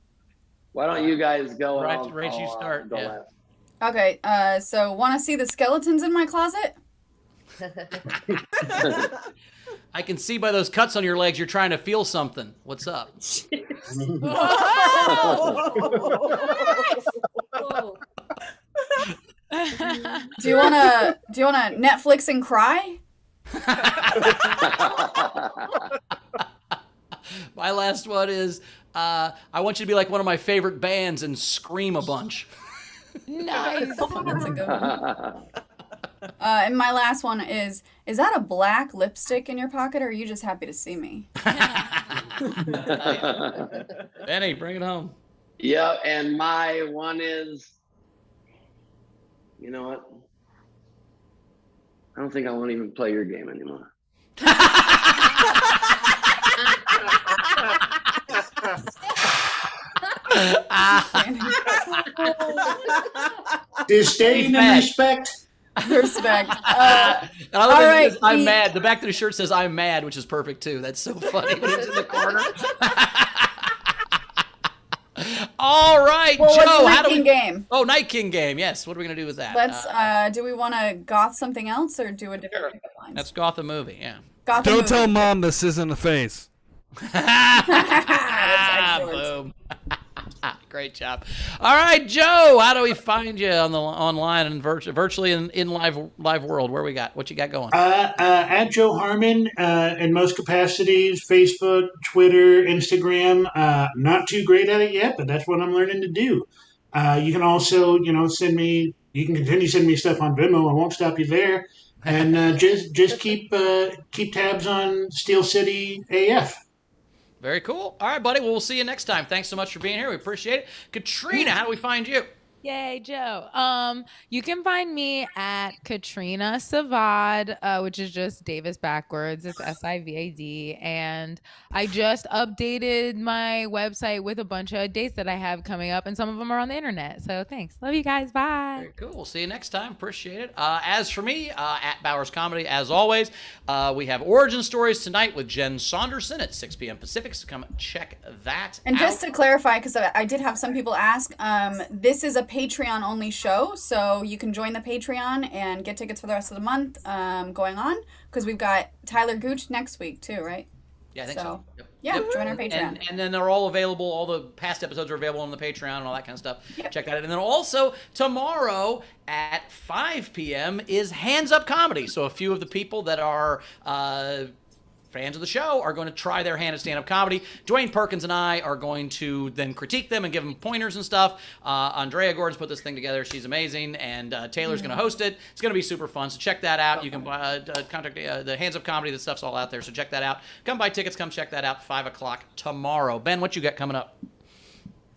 Why don't you guys go? Rach, you start. Go Yeah. last. Okay, so want to see the skeletons in my closet? I can see by those cuts on your legs you're trying to feel something. What's up? Do you wanna Netflix and cry? My last one is I want you to be like one of my favorite bands and scream a bunch. Nice. That's a good one. And my last one is that a black lipstick in your pocket, or are you just happy to see me? Benny, bring it home. Yeah, and my one is, you know what? I don't think I want to even play your game anymore. Disdain and respect. Respect. All right, I'm mad. The back of the shirt says I'm mad, which is perfect too. That's so funny when he's in the corner. All right, Well, Joe. what's How do we? game? Oh, Night King game. Yes. What are we gonna do with that? Let's. Do we want to goth something else or do a different pickup lines? Let's goth a movie. Yeah. Goth a Don't movie. tell mom this isn't a phase. That's excellent. Boom. Great job. All right, Joe, how do we find you on the online and virtually in live world? What you got going? At Joe Harman in most capacities, Facebook, Twitter, Instagram. Not too great at it yet, but that's what I'm learning to do. You can also, send me. You can continue sending me stuff on Venmo. I won't stop you there. And just keep tabs on Steel City AF. Very cool. All right, buddy. Well, we'll see you next time. Thanks so much for being here. We appreciate it. Katrina, how do we find you? Yay, Joe. You can find me at Katrina Savad, which is just Davis backwards. It's SIVAD. And I just updated my website with a bunch of dates that I have coming up, and some of them are on the internet. So thanks. Love you guys. Bye. Very cool. We'll see you next time. Appreciate it. As for me, at Bowers Comedy, as always, we have Origin Stories tonight with Jen Saunderson at 6 p.m. Pacific. So come check that And out. just to clarify, because I did have some people ask, this is a Patreon only show, so you can join the Patreon and get tickets for the rest of the month going on, because we've got Tyler Gooch next week too, right? Yeah, I think so. Yep. Yeah, Yep. join our Patreon. And then they're all available. All the past episodes are available on the Patreon and all that kind of stuff. Yep. Check that out. And then also tomorrow at 5 p.m. is Hands Up Comedy. So a few of the people that are fans of the show are going to try their hand at stand-up comedy. Dwayne Perkins and I are going to then critique them and give them pointers and stuff. Andrea Gordon's put this thing together. She's amazing. And Taylor's going to host it. It's going to be super fun. So check that out. You can contact the Hands Up Comedy. The stuff's all out there. So check that out. Come buy tickets. Come check that out. 5 o'clock tomorrow. Ben, what you got coming up?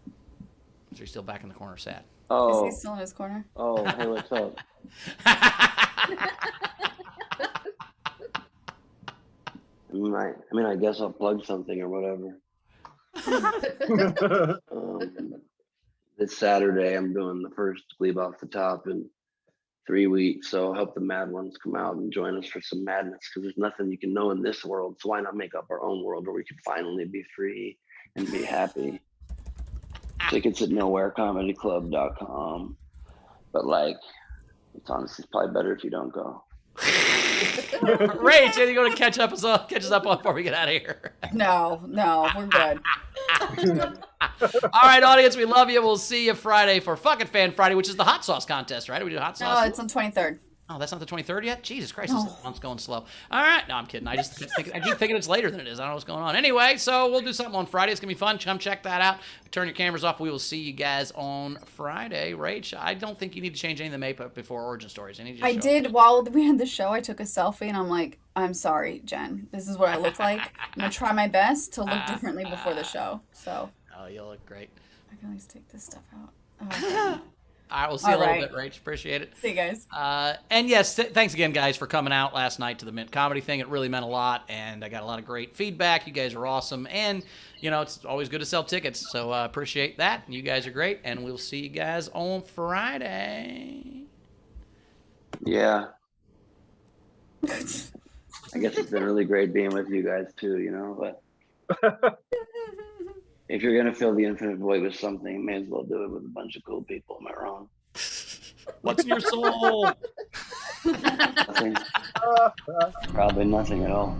So you're still back in the corner sad. Oh. Is he still in his corner? Oh, hey, what's up? I guess I'll plug something or whatever. This Saturday, I'm doing the first Gleib Off the Top in 3 weeks. So help the mad ones come out and join us for some madness, because there's nothing you can know in this world. So why not make up our own world where we can finally be free and be happy? Tickets at nowherecomedyclub.com. But it's honestly probably better if you don't go. Rach, anything you want to catch us up on before we get out of here? No, we're good. All right, audience, we love you. We'll see you Friday for Fucking Fan Friday, which is the hot sauce contest, right? We do hot sauce. No, it's on 23rd. Oh, that's not the 23rd yet? Jesus Christ, this month's going slow. All right. No, I'm kidding. I keep thinking it's later than it is. I don't know what's going on. Anyway, so we'll do something on Friday. It's going to be fun. Come check that out. Turn your cameras off. We will see you guys on Friday. Rach, I don't think you need to change any of the makeup before Origin Stories. I did. While we had the show, I took a selfie, and I'm like, I'm sorry, Jen. This is what I look like. I'm going to try my best to look differently before the show. So. Oh, you'll look great. I can always take this stuff out. Oh, all right, we'll see you a little bit, Rach. Appreciate it. See you guys. And yes, thanks again, guys, for coming out last night to the Mint Comedy thing. It really meant a lot, and I got a lot of great feedback. You guys are awesome, and it's always good to sell tickets. So appreciate that. You guys are great, and we'll see you guys on Friday. Yeah. I guess it's been really great being with you guys too. But if you're gonna fill the infinite void with something, may as well do it with a bunch of cool people. Am I wrong? What's in your soul? Nothing. Probably nothing at all.